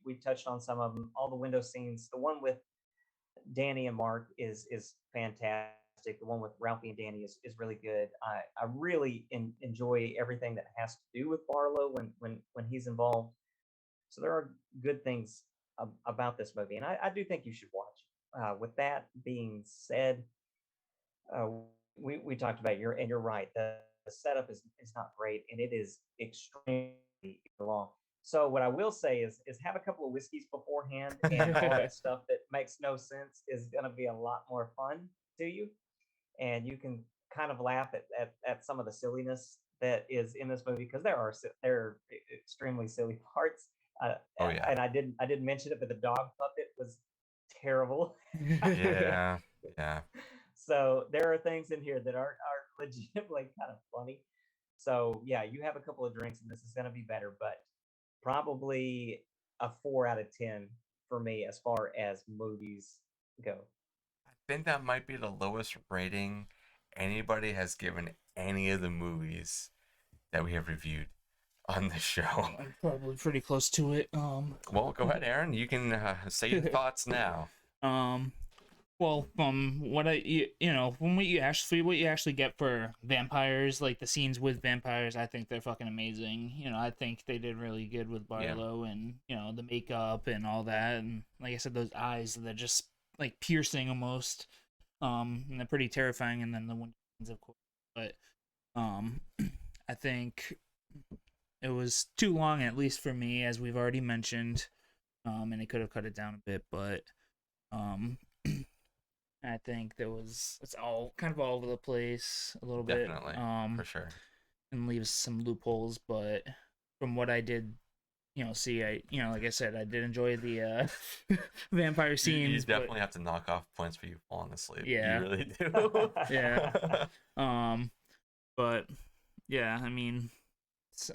We touched on some of them. All the window scenes. The one with Danny and Mark is fantastic. The one with Ralphie and Danny is really good. I really enjoy everything that has to do with Barlow when he's involved. So there are good things about this movie, and I do think you should watch it. With that being said, uh, we talked about you're right. The setup is not great, and it is extremely long. So what I will say is have a couple of whiskeys beforehand, and all that stuff that makes no sense is going to be a lot more fun to you, and you can kind of laugh at some of the silliness that is in this movie, because there are extremely silly parts. Uh, Oh yeah. and I didn't mention it, but the dog puppet was terrible. Yeah. Yeah. So there are things in here that are legitimately kind of funny. So yeah, you have a couple of drinks and this is going to be better, but probably a 4 out of 10 for me as far as movies go. I think that might be the lowest rating anybody has given any of the movies that we have reviewed on the show. I'm probably pretty close to it. Well, go ahead, Aaron. You can say your thoughts now. Well, what from what you actually get for vampires, like the scenes with vampires, I think they're fucking amazing. I think they did really good with Barlow, and the makeup and all that, and like I said, those eyes, they're just like piercing almost, and they're pretty terrifying. And then the ones, of course, but I think it was too long, at least for me, as we've already mentioned, and they could have cut it down a bit, but I think it's all kind of all over the place a little bit. Definitely, for sure. And leaves some loopholes, but from what I did, see, like I said, I did enjoy the vampire scenes. You definitely have to knock off points for you falling asleep. Yeah. You really do. Yeah. But yeah, I mean,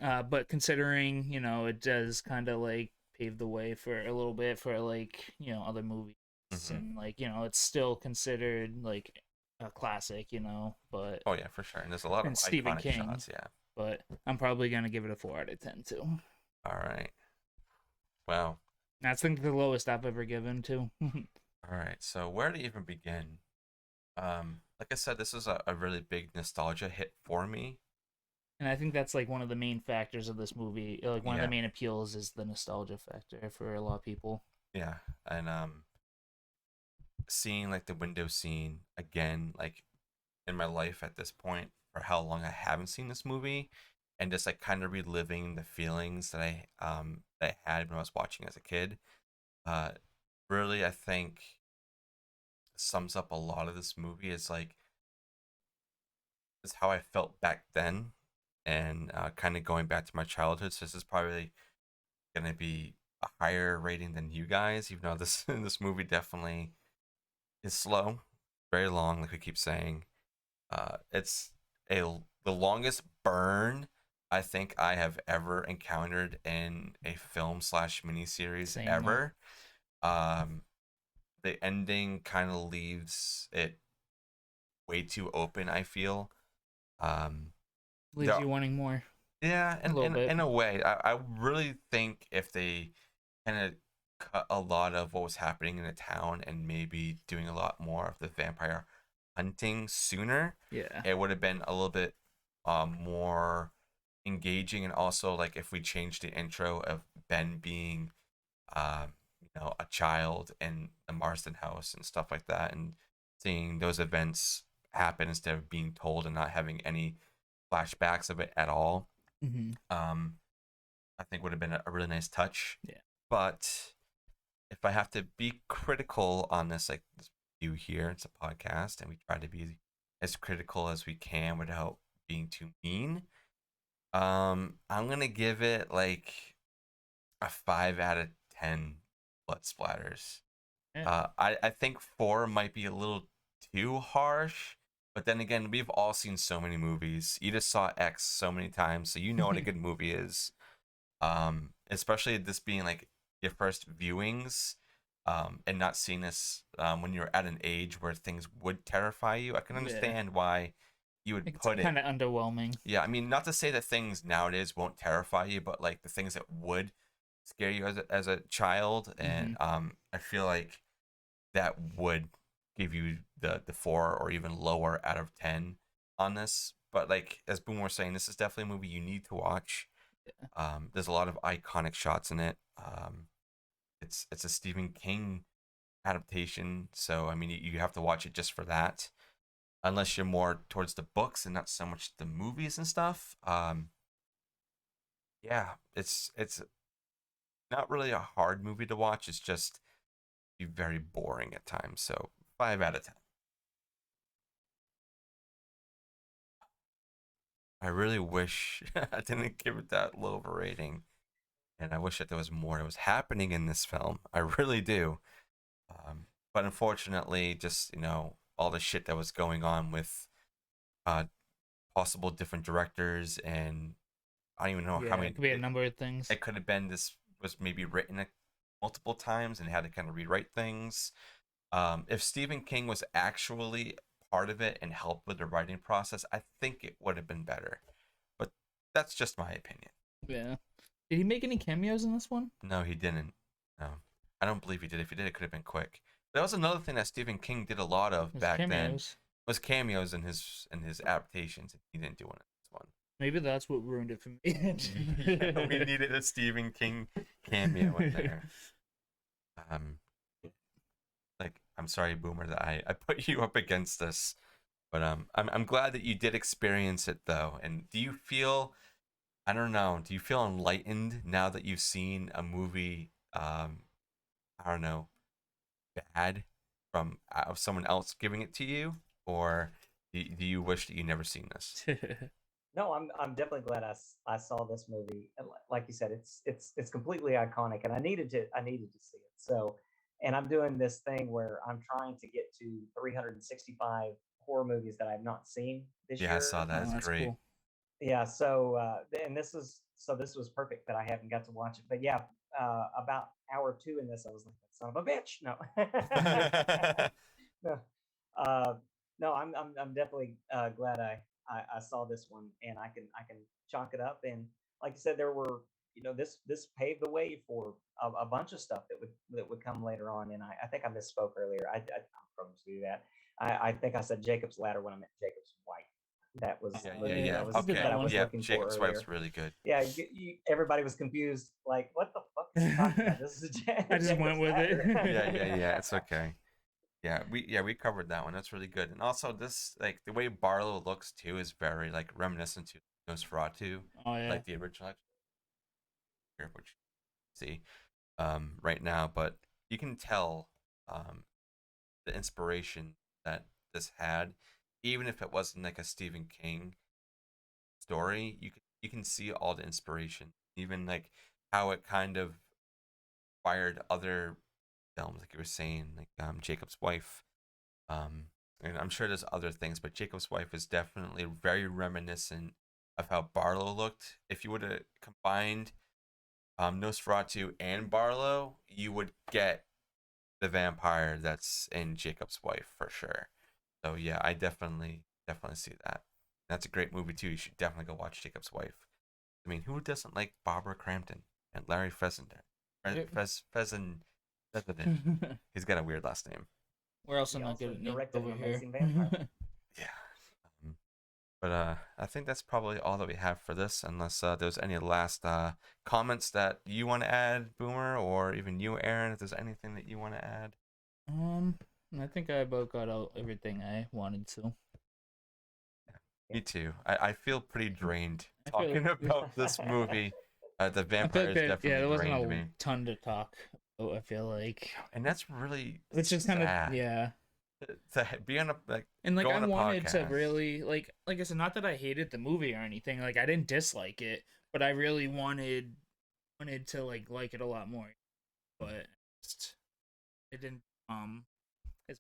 but considering, it does kind of like pave the way for a little bit for like, other movies. Mhm. And like, it's still considered like a classic, but Oh yeah, for sure. And there's a lot of Stephen iconic King. shots. Yeah. But I'm probably gonna give it a 4 out of 10 too. All right. Wow. That's, I think, the lowest I've ever given to. All right. So where to even begin? Like I said, this is a really big nostalgia hit for me. And I think that's like one of the main factors of this movie. Like one of Yeah. the main appeals is the nostalgia factor for a lot of people. Yeah. And seeing like the window scene again, like in my life at this point, for how long I haven't seen this movie, and just like kind of reliving the feelings that I had when I was watching as a kid. Uh, really, I think sums up a lot of this movie is like is how I felt back then, and kind of going back to my childhood. So this is probably gonna be a higher rating than you guys, even though this movie definitely is slow, very long, like we keep saying. It's the longest burn I think I have ever encountered in a film slash miniseries Same, ever. The ending kind of leaves it way too open, I feel. Leaves there- you wanting more. yeah, A little bit. in a way, I really think if they kind of cut a lot of what was happening in the town and maybe doing a lot more of the vampire hunting sooner, Yeah. it would have been a little bit more engaging. And also, like, if we changed the intro of Ben being a child in the Marston house and stuff like that, and seeing those events happen instead of being told and not having any flashbacks of it at all, Mm-hmm. I think would have been a really nice touch. Yeah. But if I have to be critical on this, like this review here, it's a podcast, and we try to be as critical as we can without being too mean. I'm gonna give it like a 5 out of 10 blood splatters. Yeah. I think 4 might be a little too harsh, but then again, we've all seen so many movies. You just saw X so many times, so you know what a good movie is. Especially this being like your first viewings, and not seeing this when you're at an age where things would terrify you. I can understand why you would It's put it kind of underwhelming. Yeah, I mean, not to say that things nowadays won't terrify you, but like the things that would scare you as a child, and I feel like that would give you the 4 or even lower out of 10 on this. But like as Boom was saying, this is definitely a movie you need to watch. There's a lot of iconic shots in it. It's a Stephen King adaptation, so I mean you have to watch it just for that, unless you're more towards the books and not so much the movies and stuff. Yeah, it's not really a hard movie to watch. It's just be very boring at times. So 5 out of 10. I really wish I didn't give it that low of a rating, and I wish that there was more that was happening in this film. I really do. But unfortunately, just all the shit that was going on with uh, possible different directors, and I don't even know how Yeah, many. it could be a number of things. It could have been this was maybe written multiple times and had to kind of rewrite things. If Stephen King was actually part of it and helped with the writing process, I think it would have been better. But that's just my opinion. Yeah. Did he make any cameos in this one? No, he didn't. No, I don't believe he did. If he did, it could have been quick. That was another thing that Stephen King did a lot of His back then. cameos. Was cameos in his adaptations. He didn't do one in this one. Maybe that's what ruined it for me. Yeah, we needed a Stephen King cameo in there. Like, I'm sorry, Boomer, that I put you up against this, but I'm glad that you did experience it though. And do you feel, I don't know, do you feel enlightened now that you've seen a movie, I don't know, bad from someone else giving it to you, or do you wish that you never seen this? No, I'm definitely glad I saw this movie. And like you said, it's completely iconic, and I needed to see it. So, and I'm doing this thing where I'm trying to get to 365 horror movies that I've not seen this Yeah, I saw year. that. Oh, It's that's great. cool. Yeah, so and this was perfect that I haven't got to watch it. But yeah, about hour two in this, I was like, son of a bitch. No. No, uh, no, I'm definitely glad I saw this one, and I can chalk it up. And like you said, there were this paved the way for a bunch of stuff that would come later on. And I think I misspoke earlier. I'm supposed to do that. I think I said Jacob's Ladder when I meant Jacob's Wife. That was Yeah, the yeah, movie yeah. I did Okay. that I one. was Yeah, looking for Jacob's earlier. Wife's really good. Yeah, everybody was confused. Like, what the fuck is he talking about? This is I just Jacob's went with it. Ladder. Yeah. It's okay. Yeah, we covered that one. That's really good. And also this, like, the way Barlow looks too is very like reminiscent to Nosferatu, Oh yeah. like the original, which you see right now. But you can tell the inspiration that this had, even if it wasn't like a Stephen King story. You can see all the inspiration, even like how it kind of inspired other films, like you were saying, like Jacob's Wife. Um, and I'm sure there's other things, but Jacob's Wife is definitely very reminiscent of how Barlow looked. If you would have combined Nosferatu and Barlow, you would get the vampire that's in Jacob's Wife for sure. So yeah, I definitely see that. That's a great movie too. You should definitely go watch Jacob's Wife. I mean, who doesn't like Barbara Crampton and Larry Fessenden? Fessenden. He's got a weird last name. We're also He not also good at names directed over an here. amazing vampire. Yeah. But I think that's probably all that we have for this, unless there's any last comments that you want to add, Boomer, or even you, Aaron, if there's anything that you want to add. I think I about got out everything I wanted to. Me too. I feel pretty drained I feel talking like- about this movie. The I feel vampires like definitely there wasn't drained a me, ton to talk about. I feel like and that's really it's just kind of sad. yeah. To be on a And like go I on a wanted to podcast. really like I said, not that I hated the movie or anything. Like I didn't dislike it, but I really wanted to like it a lot more. But just, it didn't as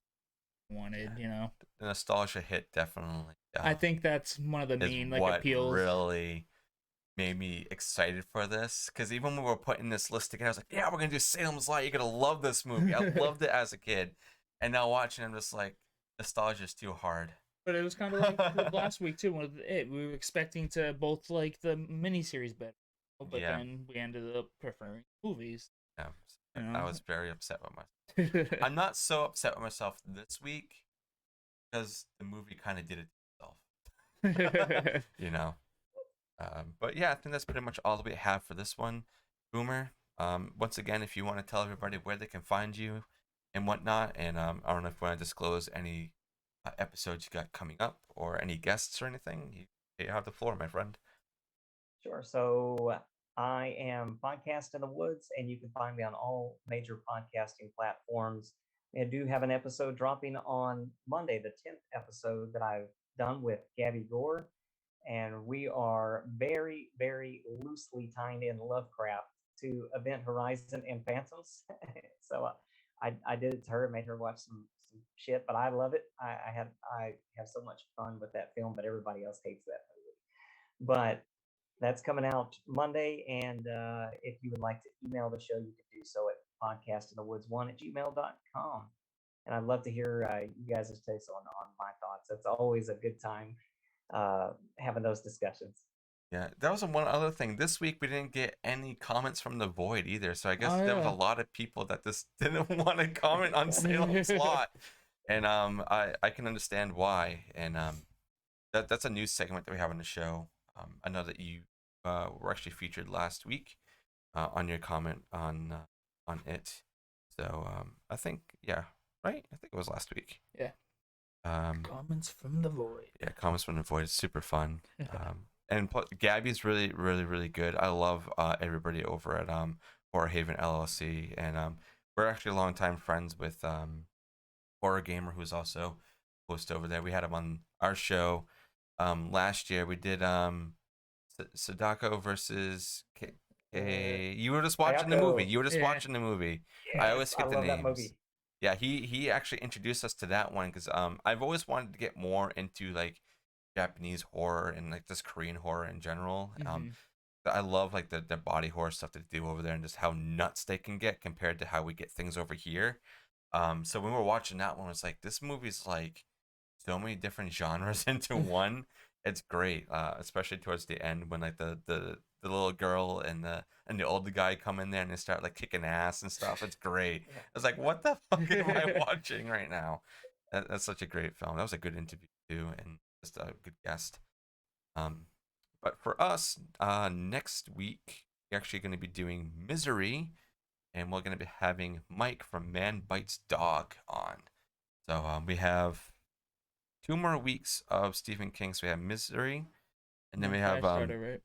wanted, you know. The nostalgia hit definitely. I think that's one of the is main like what appeals. really made me excited for this, because even when we were putting this list together, I was like, yeah, we're gonna do Salem's Lot. You're gonna love this movie. I loved it as a kid, and now watching, I'm just like, nostalgia is too hard. But it was kind of like with last week too. With it, we were expecting to both like the miniseries better, but Yeah. then we ended up preferring movies. Yeah, You I know? was very upset with myself. I'm not so upset with myself this week because the movie kind of did it to itself. You know. But yeah, I think that's pretty much all that we have for this one. Boomer, once again, if you want to tell everybody where they can find you and whatnot, and I don't know if you want to disclose any episodes you got coming up or any guests or anything, you have the floor, my friend. Sure. So I am Podcast in the Woods, and you can find me on all major podcasting platforms. I do have an episode dropping on Monday, the 10th episode that I've done with Gabby Gore. and we are very, very loosely tying in Lovecraft to Event Horizon and Phantoms. So I did it to her, made her watch some shit, but I love it. I have so much fun with that film, but everybody else hates that movie. But that's coming out Monday, and if you would like to email the show, you can do so at podcastinthewoods1@gmail.com. And I'd love to hear you guys' takes on my thoughts. It's always a good time having those discussions. Yeah, that was one other thing. This week we didn't get any comments from the void either, so I guess Oh, there was a yeah. lot of people that just didn't want to comment on Salem's Lot, and I can understand why. And that's a new segment that we have on the show. I know that you were actually featured last week on your comment on it. So I think right. I think it was last week. Yeah. Um, Comments from the void. yeah, comments from the void is super fun. And Gabby's really, really, really good. I love everybody over at Horror Haven LLC, and we're actually longtime friends with Horror Gamer, who's also host over there. We had him on our show last year. We did Sadako versus you were just watching the movie. Kayako. You were just Yeah. watching the movie. Yes, I always get the love names. that movie. Yeah, he actually introduced us to that one because I've always wanted to get more into like Japanese horror and like this Korean horror in general. I love like the body horror stuff that they do over there and just how nuts they can get compared to how we get things over here. So when we were watching that one, it's like this movie's like so many different genres into one. It's great, especially towards the end when like the little girl and the older guy come in there and they start like kicking ass and stuff. It's great. I was like, what the fuck am I watching right now? That's such a great film. That was a good interview too, and just a good guest. But for us, next week we're actually going to be doing Misery, and we're going to be having Mike from Man Bites Dog on. So we have 2 more weeks of Stephen King. So we have Misery, and then we have Firestarter, right?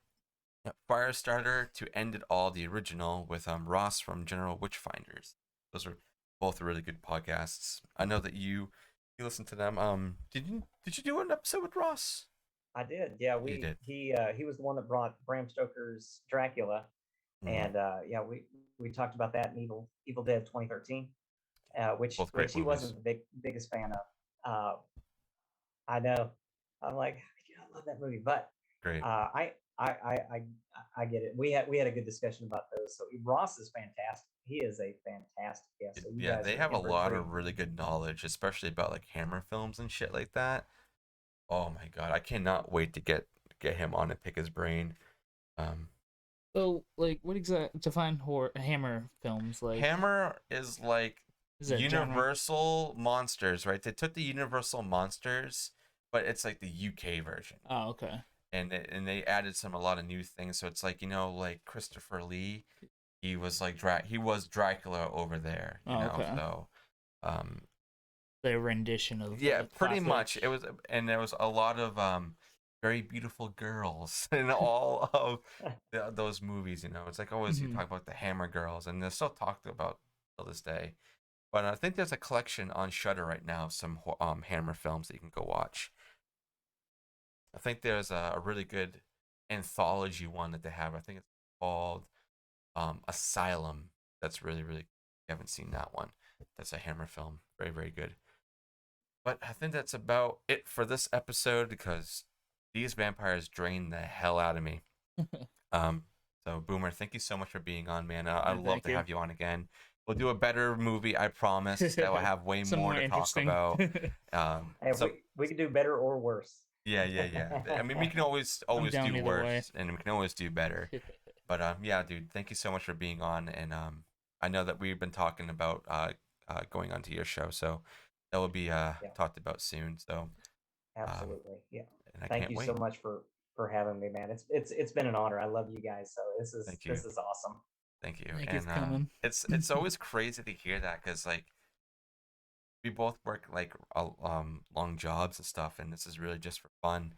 Firestarter to end it all, the original with Ross from General Witchfinders. Those are both really good podcasts. I know that you listen to them. Did you do an episode with Ross? I did. Yeah, You did. he was the one that brought Bram Stoker's Dracula, and yeah, we talked about that in Evil Dead 2013, which Both great he movies. wasn't the biggest fan of. I know. I'm like, yeah, I love that movie, but Great. I get it. We had a good discussion about those. So Ross is fantastic. He is a fantastic guest. So you Yeah, guys they are have a in for lot treat. of really good knowledge, especially about like Hammer films and shit like that. Oh my god, I cannot wait to get him on and pick his brain. So, like, what exactly define Hammer films? Like, Hammer is like is it a genre? Universal Monsters, right? They took the Universal Monsters, but it's like the UK version. Oh, okay. And they added a lot of new things. So it's like, like Christopher Lee, he was like he was Dracula over there, you know. Okay. So their rendition of pretty classic. much it was, and there was a lot of very beautiful girls in all of those movies. It's like always you talk about the Hammer girls, and they're still talked about till this day. But I think there's a collection on Shudder right now of some Hammer films that you can go watch. I think there's a really good anthology one that they have. I think it's called Asylum. That's really, really, you haven't seen that one. That's a Hammer film. Very, very good. But I think that's about it for this episode because these vampires drain the hell out of me. So Boomer, thank you so much for being on, man. I'd love to have you on again. We'll do a better movie, I promise. That will have way more to talk about. We can do better or worse. Yeah. I mean, we can always do worse, and we can always do better. But yeah, dude, thank you so much for being on. And I know that we've been talking about going onto your show, so that will be talked about soon. So absolutely, yeah. And thank you so much for having me, man. It's been an honor. I love you guys. So this is awesome. Thank you. Thank you for coming. It's always crazy to hear that because like we both work like long jobs and stuff, and this is really just for fun.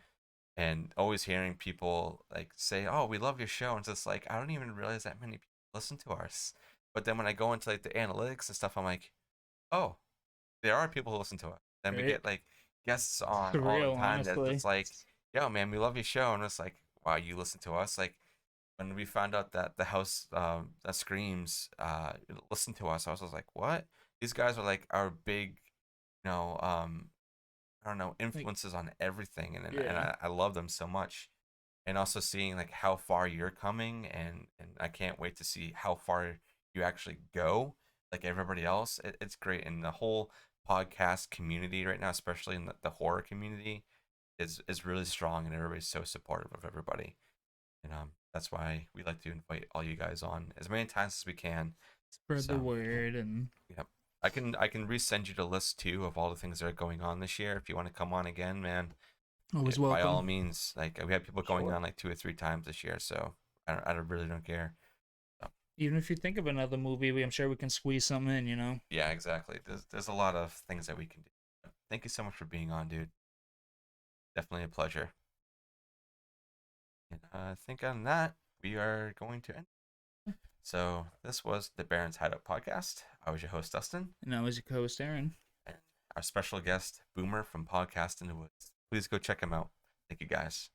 And always hearing people like say, "Oh, we love your show," and it's just like I don't even realize that many people listen to us. But then when I go into like the analytics and stuff, I'm like, "Oh, there are people who listen to us." Then we get like guests on all the time. That's like, yo, man, we love your show. And it's like, wow, you listen to us. Like when we found out that the house that screams listen to us, I was like, what? These guys are like our big, you know, I don't know, Like, influences on everything, and yeah. I love them so much. And also seeing like how far you're coming, and I can't wait to see how far you actually go. Like everybody else, it's great, and the whole podcast community right now, especially in the horror community, is really strong, and everybody's so supportive of everybody. And that's why we like to invite all you guys on as many times as we can. Spread the So word and yeah, I can resend you the list too of all the things that are going on this year if you want to come on again, man. always By all welcome. means, like we have people going Sure. on like 2 or 3 times this year, so really don't care. So, Even if you think of another movie, I'm sure we can squeeze something in, you know? yeah, exactly. There's a lot of things that we can do. Thank you so much for being on, dude. Definitely a pleasure. And I think on that we are going to end. So this was the Baron's Hideout podcast. I was your host Dustin, And I was your co host, Aaron. and our special guest Boomer from Podcast in the Woods. Please go check him out. Thank you guys.